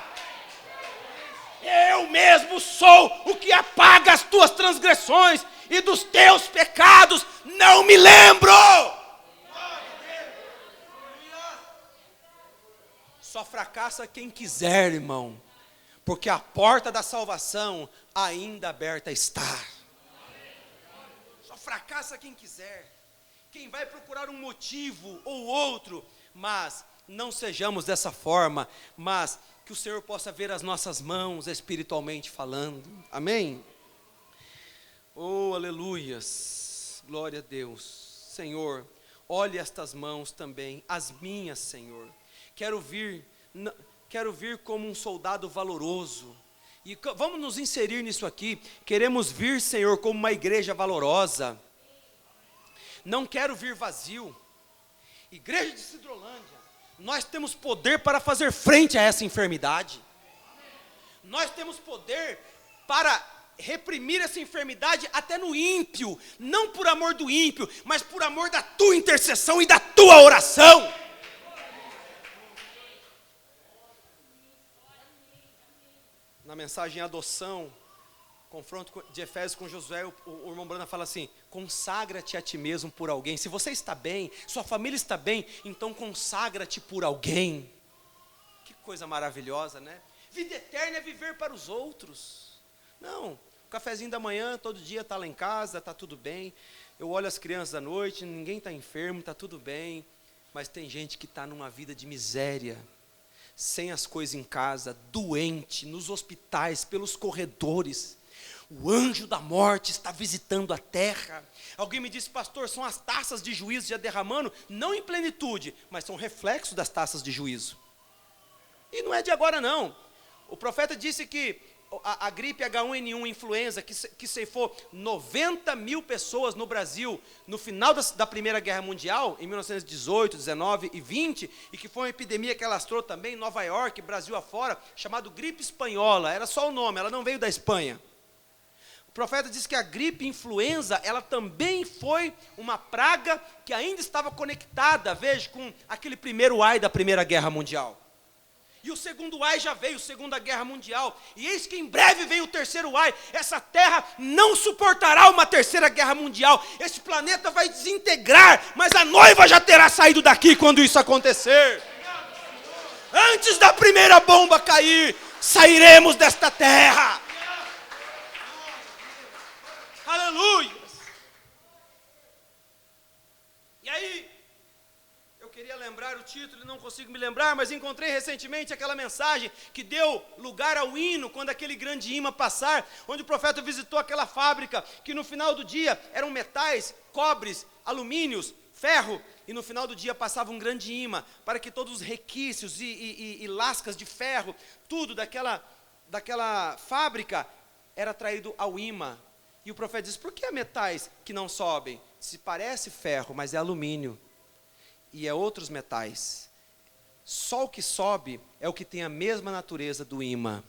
Eu mesmo sou o que apaga as tuas transgressões e dos teus pecados não me lembro. Só fracassa quem quiser, irmão. Porque a porta da salvação ainda aberta está. Só fracassa quem quiser. Quem vai procurar um motivo ou outro. Mas não sejamos dessa forma. Mas que o Senhor possa ver as nossas mãos espiritualmente falando. Amém? Oh, aleluias. Glória a Deus. Senhor, olhe estas mãos também. As minhas, Senhor. Quero vir como um soldado valoroso, e vamos nos inserir nisso aqui. Queremos vir, Senhor, como uma igreja valorosa. Não quero vir vazio. Igreja de Sidrolândia, nós temos poder para fazer frente a essa enfermidade. Nós temos poder para reprimir essa enfermidade até no ímpio, não por amor do ímpio, mas por amor da tua intercessão e da tua oração. Na mensagem adoção, confronto de Efésios com Josué, o irmão Brana fala assim: consagra-te a ti mesmo por alguém. Se você está bem, sua família está bem, então consagra-te por alguém. Que coisa maravilhosa, né? Vida eterna é viver para os outros. Não, o cafezinho da manhã, todo dia está lá em casa, está tudo bem. Eu olho as crianças à noite, ninguém está enfermo, está tudo bem. Mas tem gente que está numa vida de miséria, sem as coisas em casa, doente, nos hospitais, pelos corredores. O anjo da morte está visitando a terra. Alguém me disse: pastor, são as taças de juízo já derramando, não em plenitude, mas são reflexos das taças de juízo. E não é de agora não. O profeta disse que a gripe H1N1 influenza, que ceifou 90 mil pessoas no Brasil no final da Primeira Guerra Mundial, em 1918, 19 e 20, e que foi uma epidemia que alastrou também em Nova York, Brasil afora, chamado gripe espanhola. Era só o nome, ela não veio da Espanha. O profeta disse que a gripe influenza, ela também foi uma praga que ainda estava conectada, veja, com aquele primeiro ai da Primeira Guerra Mundial. E o segundo ai já veio, Segunda Guerra Mundial. E eis que em breve vem o terceiro ai. Essa terra não suportará uma terceira guerra mundial. Esse planeta vai desintegrar, mas a noiva já terá saído daqui quando isso acontecer. Antes da primeira bomba cair, sairemos desta terra. Aleluia. E aí, queria lembrar o título e não consigo me lembrar, mas encontrei recentemente aquela mensagem que deu lugar ao hino, quando aquele grande imã passar, onde o profeta visitou aquela fábrica, que no final do dia eram metais, cobres, alumínios, ferro, e no final do dia passava um grande imã, para que todos os requisitos e lascas de ferro, tudo daquela fábrica, era traído ao imã. E o profeta diz: por que há metais que não sobem? Se parece ferro, mas é alumínio. E é outros metais. Só o que sobe é o que tem a mesma natureza do ímã.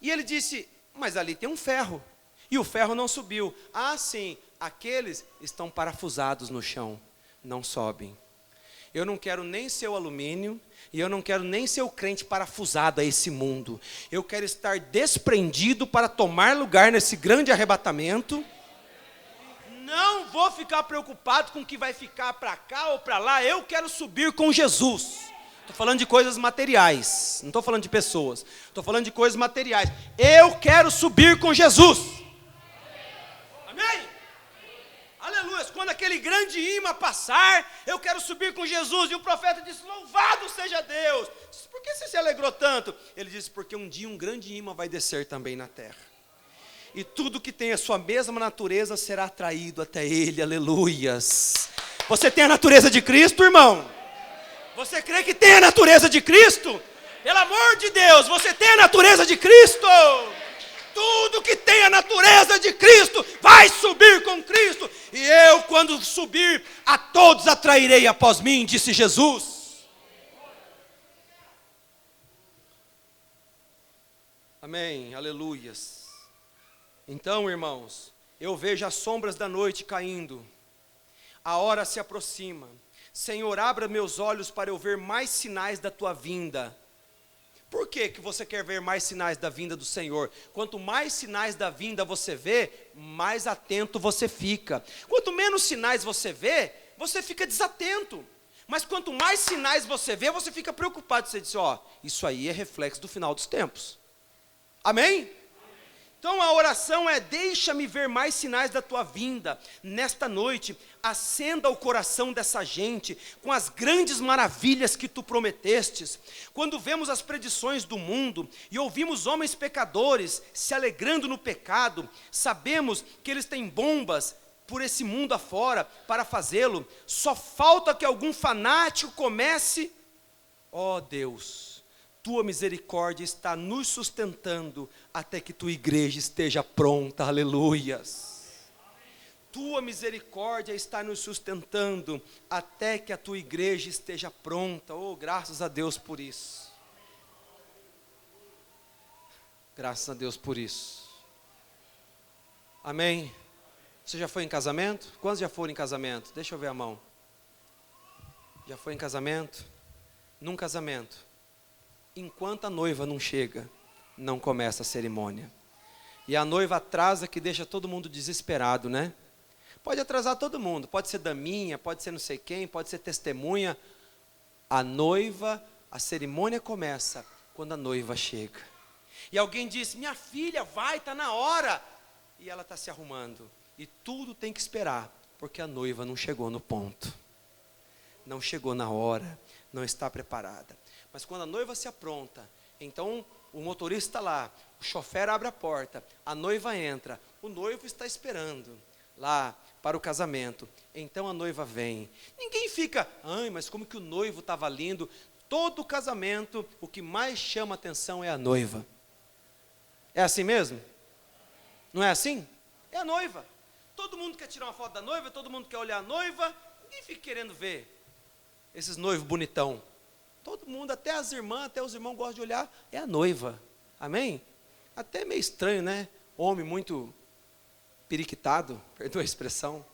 E ele disse: mas ali tem um ferro, e o ferro não subiu. Ah, sim, aqueles estão parafusados no chão, não sobem. Eu não quero nem ser o alumínio, e eu não quero nem ser o crente parafusado a esse mundo. Eu quero estar desprendido para tomar lugar nesse grande arrebatamento. Não vou ficar preocupado com o que vai ficar para cá ou para lá, eu quero subir com Jesus. Estou falando de coisas materiais, não estou falando de pessoas, estou falando de coisas materiais. Eu quero subir com Jesus. Amém? Aleluia. Quando aquele grande imã passar, eu quero subir com Jesus. E o profeta disse, louvado seja Deus. Disse, por que você se alegrou tanto? Ele disse, porque um dia um grande imã vai descer também na terra. E tudo que tem a sua mesma natureza será atraído até ele, aleluias. Você tem a natureza de Cristo, irmão? Você crê que tem a natureza de Cristo? Pelo amor de Deus, você tem a natureza de Cristo? Tudo que tem a natureza de Cristo vai subir com Cristo. E eu, quando subir, a todos atrairei após mim, disse Jesus. Amém, aleluias. Então, irmãos, eu vejo as sombras da noite caindo. A hora se aproxima. Senhor, abra meus olhos para eu ver mais sinais da tua vinda. Por que você quer ver mais sinais da vinda do Senhor? Quanto mais sinais da vinda você vê, mais atento você fica. Quanto menos sinais você vê, você fica desatento. Mas quanto mais sinais você vê, você fica preocupado. Você diz, isso aí é reflexo do final dos tempos. Amém? Então a oração é, deixa-me ver mais sinais da tua vinda. Nesta noite, acenda o coração dessa gente com as grandes maravilhas que tu prometestes. Quando vemos as predições do mundo e ouvimos homens pecadores se alegrando no pecado, sabemos que eles têm bombas por esse mundo afora para fazê-lo. Só falta que algum fanático comece, Deus, tua misericórdia está nos sustentando até que tua igreja esteja pronta, aleluias. Tua misericórdia está nos sustentando até que a tua igreja esteja pronta. Graças a Deus por isso. Graças a Deus por isso. Amém? Você já foi em casamento? Quantos já foram em casamento? Deixa eu ver a mão. Já foi em casamento? Num casamento, enquanto a noiva não chega, não começa a cerimônia. E a noiva atrasa, que deixa todo mundo desesperado, né? Pode atrasar todo mundo, pode ser daminha, pode ser não sei quem, pode ser testemunha. A noiva, a cerimônia começa quando a noiva chega. E alguém diz, minha filha, vai, está na hora. E ela está se arrumando. E tudo tem que esperar, porque a noiva não chegou no ponto. Não chegou na hora, não está preparada. Mas quando a noiva se apronta, então o motorista está lá, o chofer abre a porta, a noiva entra, o noivo está esperando lá para o casamento. Então a noiva vem. Ninguém fica, mas como que o noivo estava lindo. Todo casamento, o que mais chama atenção é a noiva. É assim mesmo? Não é assim? É a noiva. Todo mundo quer tirar uma foto da noiva, todo mundo quer olhar a noiva. Ninguém fica querendo ver esses noivos bonitão. Todo mundo, até as irmãs, até os irmãos gostam de olhar, é a noiva. Amém? Até meio estranho, né? Homem muito periquitado, perdoa a expressão.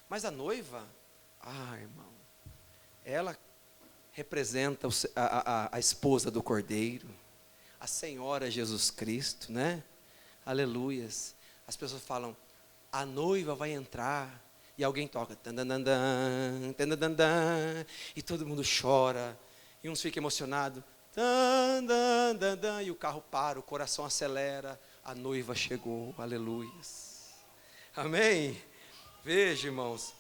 Mas a noiva, irmão, ela representa a esposa do Cordeiro, a Senhora Jesus Cristo, né? Aleluias. As pessoas falam, a noiva vai entrar, e alguém toca, e todo mundo chora. E uns ficam emocionados, e o carro para, o coração acelera, a noiva chegou, aleluias. Amém? Veja, irmãos,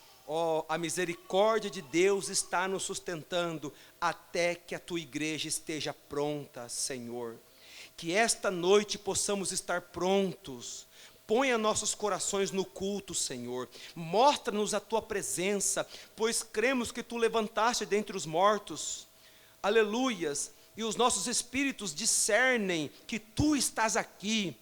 a misericórdia de Deus está nos sustentando até que a tua igreja esteja pronta, Senhor. Que esta noite possamos estar prontos. Ponha nossos corações no culto, Senhor. Mostra-nos a tua presença, pois cremos que tu levantaste dentre os mortos. Aleluias, e os nossos espíritos discernem que tu estás aqui,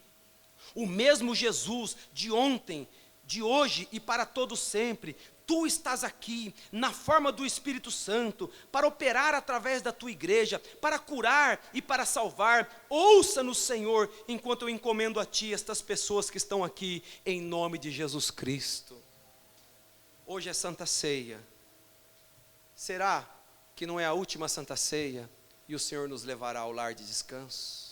o mesmo Jesus de ontem, de hoje e para todo sempre. Tu estás aqui, na forma do Espírito Santo, para operar através da tua igreja, para curar e para salvar. Ouça-nos, Senhor, enquanto eu encomendo a ti estas pessoas que estão aqui, em nome de Jesus Cristo. Hoje é Santa Ceia. Será que não é a última Santa Ceia e o Senhor nos levará ao lar de descanso?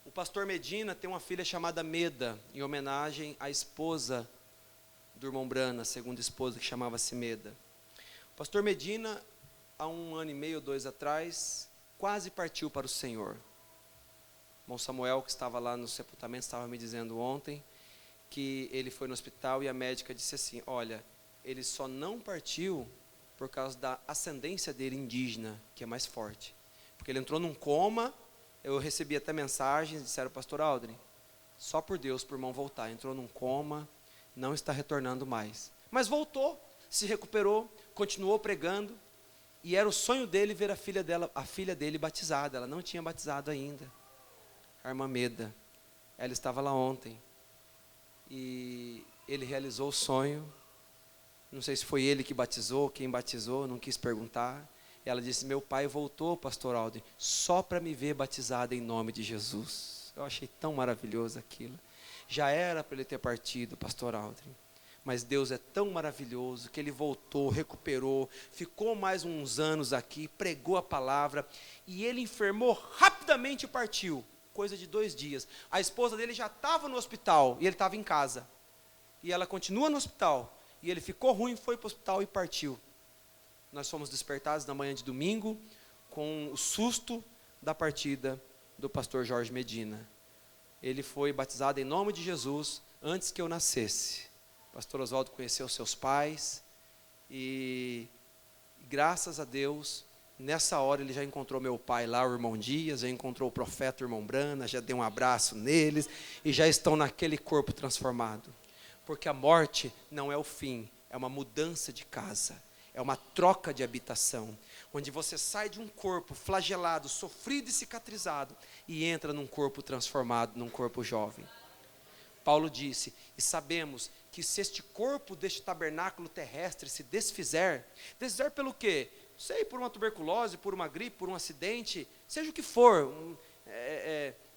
O pastor Medina tem uma filha chamada Meda, em homenagem à esposa do irmão Brana, a segunda esposa, que chamava-se Meda. O pastor Medina, há 1 ano e meio, 2 atrás, quase partiu para o Senhor. O irmão Samuel, que estava lá no sepultamento, estava me dizendo ontem que ele foi no hospital e a médica disse assim: olha, ele só não partiu por causa da ascendência dele indígena, que é mais forte. Porque ele entrou num coma, eu recebi até mensagens, disseram: pastor Aldrin, só por Deus, por irmão voltar, entrou num coma, não está retornando mais. Mas voltou, se recuperou, continuou pregando, e era o sonho dele ver a filha dele batizada. Ela não tinha batizado ainda, a irmã Meda. Ela estava lá ontem, e ele realizou o sonho. Não sei se foi ele que batizou, quem batizou, não quis perguntar. Ela disse: meu pai voltou, pastor Aldrin, só para me ver batizada em nome de Jesus. Eu achei tão maravilhoso aquilo. Já era para ele ter partido, pastor Aldrin, mas Deus é tão maravilhoso que ele voltou, recuperou, ficou mais uns anos aqui, pregou a palavra, e ele enfermou rapidamente e partiu, coisa de 2 dias. A esposa dele já estava no hospital e ele estava em casa, e ela continua no hospital, e ele ficou ruim, foi para o hospital e partiu. Nós fomos despertados na manhã de domingo com o susto da partida do pastor Jorge Medina. Ele foi batizado em nome de Jesus antes que eu nascesse. O pastor Oswaldo conheceu seus pais e, graças a Deus, nessa hora ele já encontrou meu pai lá, o irmão Dias, já encontrou o profeta, o irmão Brana, já deu um abraço neles e já estão naquele corpo transformado. Porque a morte não é o fim, é uma mudança de casa. É uma troca de habitação, onde você sai de um corpo flagelado, sofrido e cicatrizado, e entra num corpo transformado, num corpo jovem. Paulo disse: e sabemos que se este corpo deste tabernáculo terrestre se desfizer pelo quê? Não sei, por uma tuberculose, por uma gripe, por um acidente, seja o que for,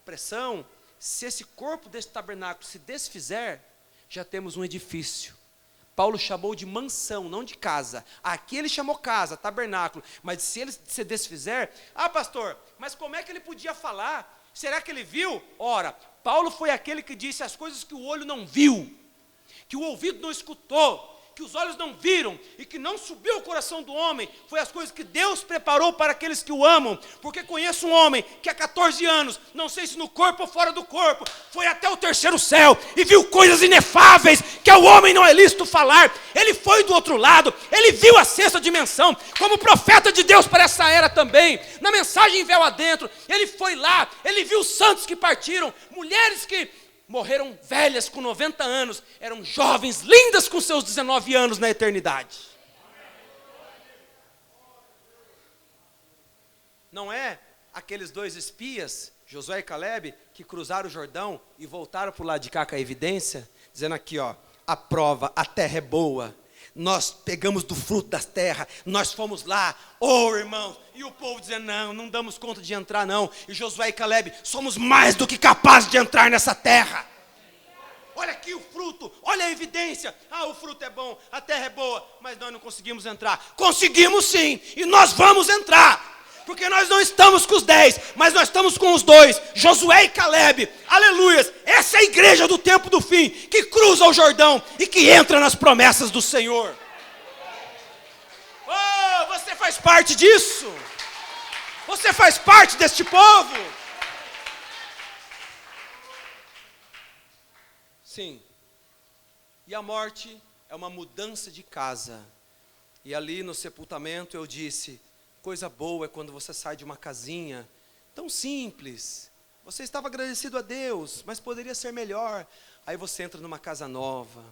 pressão, se esse corpo deste tabernáculo se desfizer, já temos um edifício. Paulo chamou de mansão, não de casa. Aqui ele chamou casa, tabernáculo. Mas se ele se desfizer, pastor, mas como é que ele podia falar? Será que ele viu? Ora, Paulo foi aquele que disse as coisas que o olho não viu, que o ouvido não escutou, que os olhos não viram e que não subiu ao coração do homem. Foi as coisas que Deus preparou para aqueles que o amam. Porque conheço um homem que há 14 anos, não sei se no corpo ou fora do corpo, foi até o 3º céu e viu coisas inefáveis que ao homem não é lícito falar. Ele foi do outro lado, ele viu a 6ª dimensão, como profeta de Deus para essa era também, na mensagem Véu Adentro. Ele foi lá, ele viu santos que partiram, mulheres que morreram velhas com 90 anos, eram jovens, lindas com seus 19 anos na eternidade. Não é aqueles 2 espias, Josué e Caleb, que cruzaram o Jordão e voltaram para o lado de cá com a evidência, dizendo aqui, a prova, a terra é boa, nós pegamos do fruto das terras, nós fomos lá, irmãos, e o povo dizendo: não damos conta de entrar não, e Josué e Caleb, somos mais do que capazes de entrar nessa terra. Olha aqui o fruto, olha a evidência, o fruto é bom, a terra é boa, mas nós não conseguimos entrar. Conseguimos sim, e nós vamos entrar, porque nós não estamos com os 10, mas nós estamos com os 2, Josué e Caleb, aleluias. Essa é a igreja do tempo do fim, que cruza o Jordão e que entra nas promessas do Senhor. Você faz parte disso, você faz parte deste povo. Sim, e a morte é uma mudança de casa. E ali no sepultamento eu disse: coisa boa é quando você sai de uma casinha tão simples, você estava agradecido a Deus, mas poderia ser melhor. Aí você entra numa casa nova,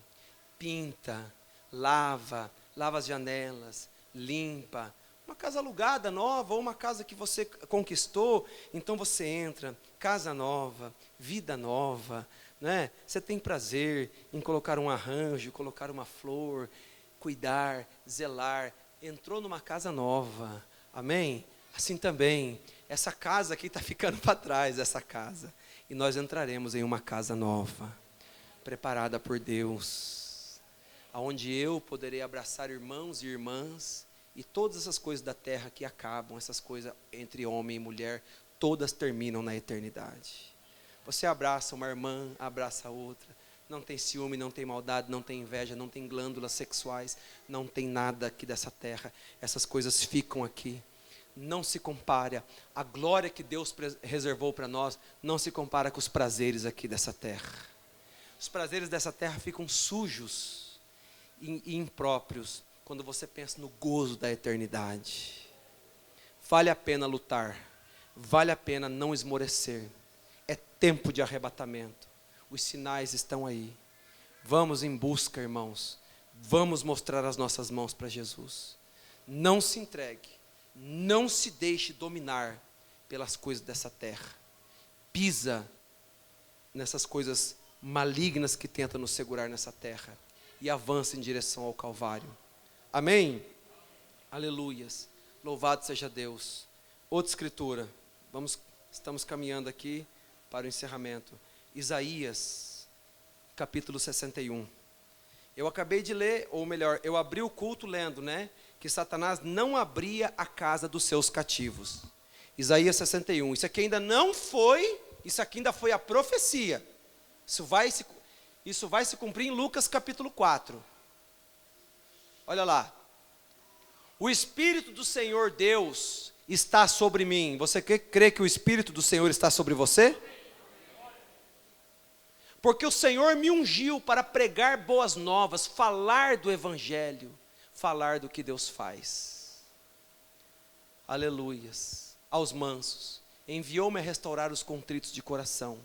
pinta, lava as janelas, limpa, uma casa alugada nova, ou uma casa que você conquistou. Então você entra, casa nova, vida nova, né? Você tem prazer em colocar um arranjo, colocar uma flor, cuidar, zelar. Entrou numa casa nova, amém? Assim também, essa casa aqui está ficando para trás, essa casa, e nós entraremos em uma casa nova, preparada por Deus, aonde eu poderei abraçar irmãos e irmãs, e todas essas coisas da terra que acabam, essas coisas entre homem e mulher, todas terminam na eternidade. Você abraça uma irmã, abraça a outra. Não tem ciúme, não tem maldade, não tem inveja, não tem glândulas sexuais, não tem nada aqui dessa terra. Essas coisas ficam aqui. Não se compara. A glória que Deus reservou para nós não se compara com os prazeres aqui dessa terra. Os prazeres dessa terra ficam sujos e impróprios quando você pensa no gozo da eternidade. Vale a pena lutar. Vale a pena não esmorecer. É tempo de arrebatamento. Os sinais estão aí. Vamos em busca, irmãos. Vamos mostrar as nossas mãos para Jesus. Não se entregue. Não se deixe dominar pelas coisas dessa terra. Pisa nessas coisas malignas que tentam nos segurar nessa terra. E avança em direção ao Calvário. Amém? Aleluias. Louvado seja Deus. Outra escritura. Estamos caminhando aqui para o encerramento. Isaías, capítulo 61. Eu acabei de ler, ou melhor, eu abri o culto lendo, né? Que Satanás não abria a casa dos seus cativos. Isaías 61. Isso aqui ainda não foi, isso aqui ainda foi a profecia. Isso vai se cumprir em Lucas capítulo 4. Olha lá. O Espírito do Senhor Deus está sobre mim. Você crê que o Espírito do Senhor está sobre você? Porque o Senhor me ungiu para pregar boas novas, falar do Evangelho, falar do que Deus faz. Aleluias. Aos mansos, enviou-me a restaurar os contritos de coração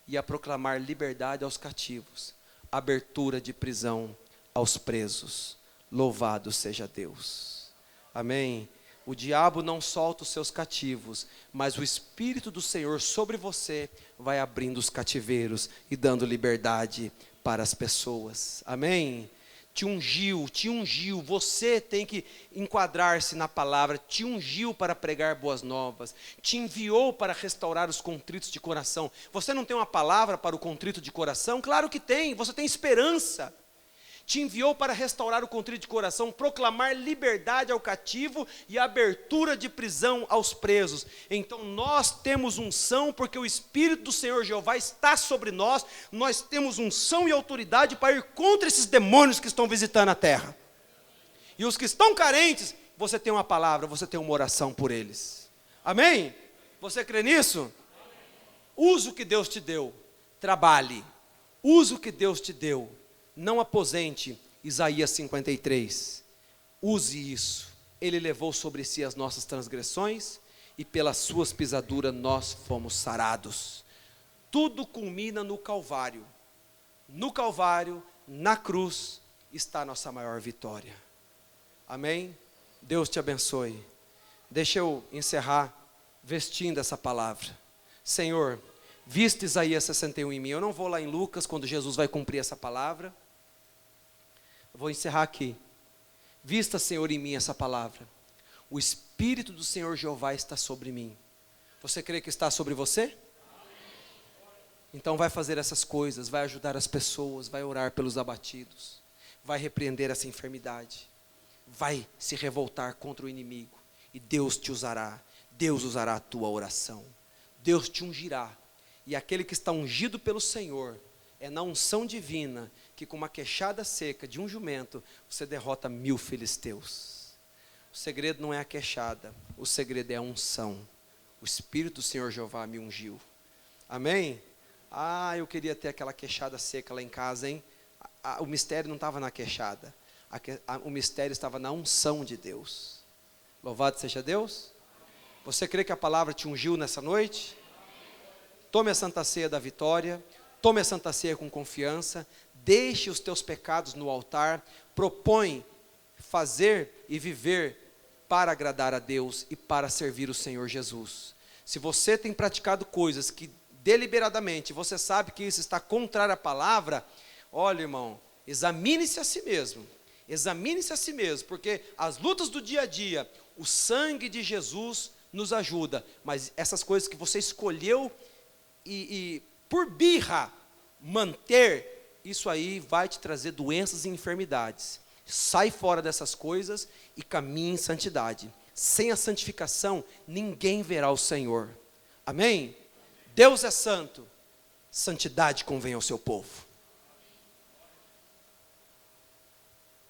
e a proclamar liberdade aos cativos, abertura de prisão aos presos. Louvado seja Deus. Amém. O diabo não solta os seus cativos, mas o Espírito do Senhor sobre você vai abrindo os cativeiros e dando liberdade para as pessoas. Amém? Te ungiu, você tem que enquadrar-se na palavra, te ungiu para pregar boas novas, te enviou para restaurar os contritos de coração. Você não tem uma palavra para o contrito de coração? Claro que tem, você tem esperança. Te enviou para restaurar o contrito de coração, proclamar liberdade ao cativo e abertura de prisão aos presos. Então nós temos unção, porque o Espírito do Senhor Jeová está sobre nós. Nós temos unção e autoridade para ir contra esses demônios que estão visitando a terra. E os que estão carentes, você tem uma palavra, você tem uma oração por eles. Amém? Você crê nisso? Use o que Deus te deu, trabalhe. Use o que Deus te deu. Não aposente. Isaías 53. Use isso. Ele levou sobre si as nossas transgressões e pelas suas pisaduras nós fomos sarados. Tudo culmina no Calvário. No Calvário, na cruz, está a nossa maior vitória. Amém? Deus te abençoe. Deixa eu encerrar vestindo essa palavra. Senhor, viste Isaías 61 em mim. Eu não vou lá em Lucas, quando Jesus vai cumprir essa palavra. Eu vou encerrar aqui. Vista, Senhor, em mim essa palavra. O Espírito do Senhor Jeová está sobre mim. Você crê que está sobre você? Então vai fazer essas coisas, vai ajudar as pessoas, vai orar pelos abatidos, vai repreender essa enfermidade, vai se revoltar contra o inimigo. E Deus te usará. Deus usará a tua oração. Deus te ungirá. E aquele que está ungido pelo Senhor, é na unção divina, que com uma queixada seca de um jumento, você derrota 1000 filisteus. O segredo não é a queixada, o segredo é a unção. O Espírito do Senhor Jeová me ungiu. Amém? Ah, eu queria ter aquela queixada seca lá em casa, hein? O mistério não estava na queixada. O mistério estava na unção de Deus. Louvado seja Deus. Você crê que a palavra te ungiu nessa noite? Tome a Santa Ceia da vitória. Tome a Santa Ceia com confiança. Deixe os teus pecados no altar. Propõe fazer e viver para agradar a Deus e para servir o Senhor Jesus. Se você tem praticado coisas que deliberadamente você sabe que isso está contrário à palavra, olha, irmão, examine-se a si mesmo. Examine-se a si mesmo, porque as lutas do dia a dia, o sangue de Jesus nos ajuda, mas essas coisas que você escolheu e por birra manter, isso aí vai te trazer doenças e enfermidades. Sai fora dessas coisas e caminhe em santidade. Sem a santificação, ninguém verá o Senhor. Amém? Deus é santo, Santidade convém ao seu povo.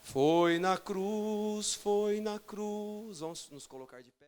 Foi na cruz, foi na cruz. Vamos nos colocar de pé.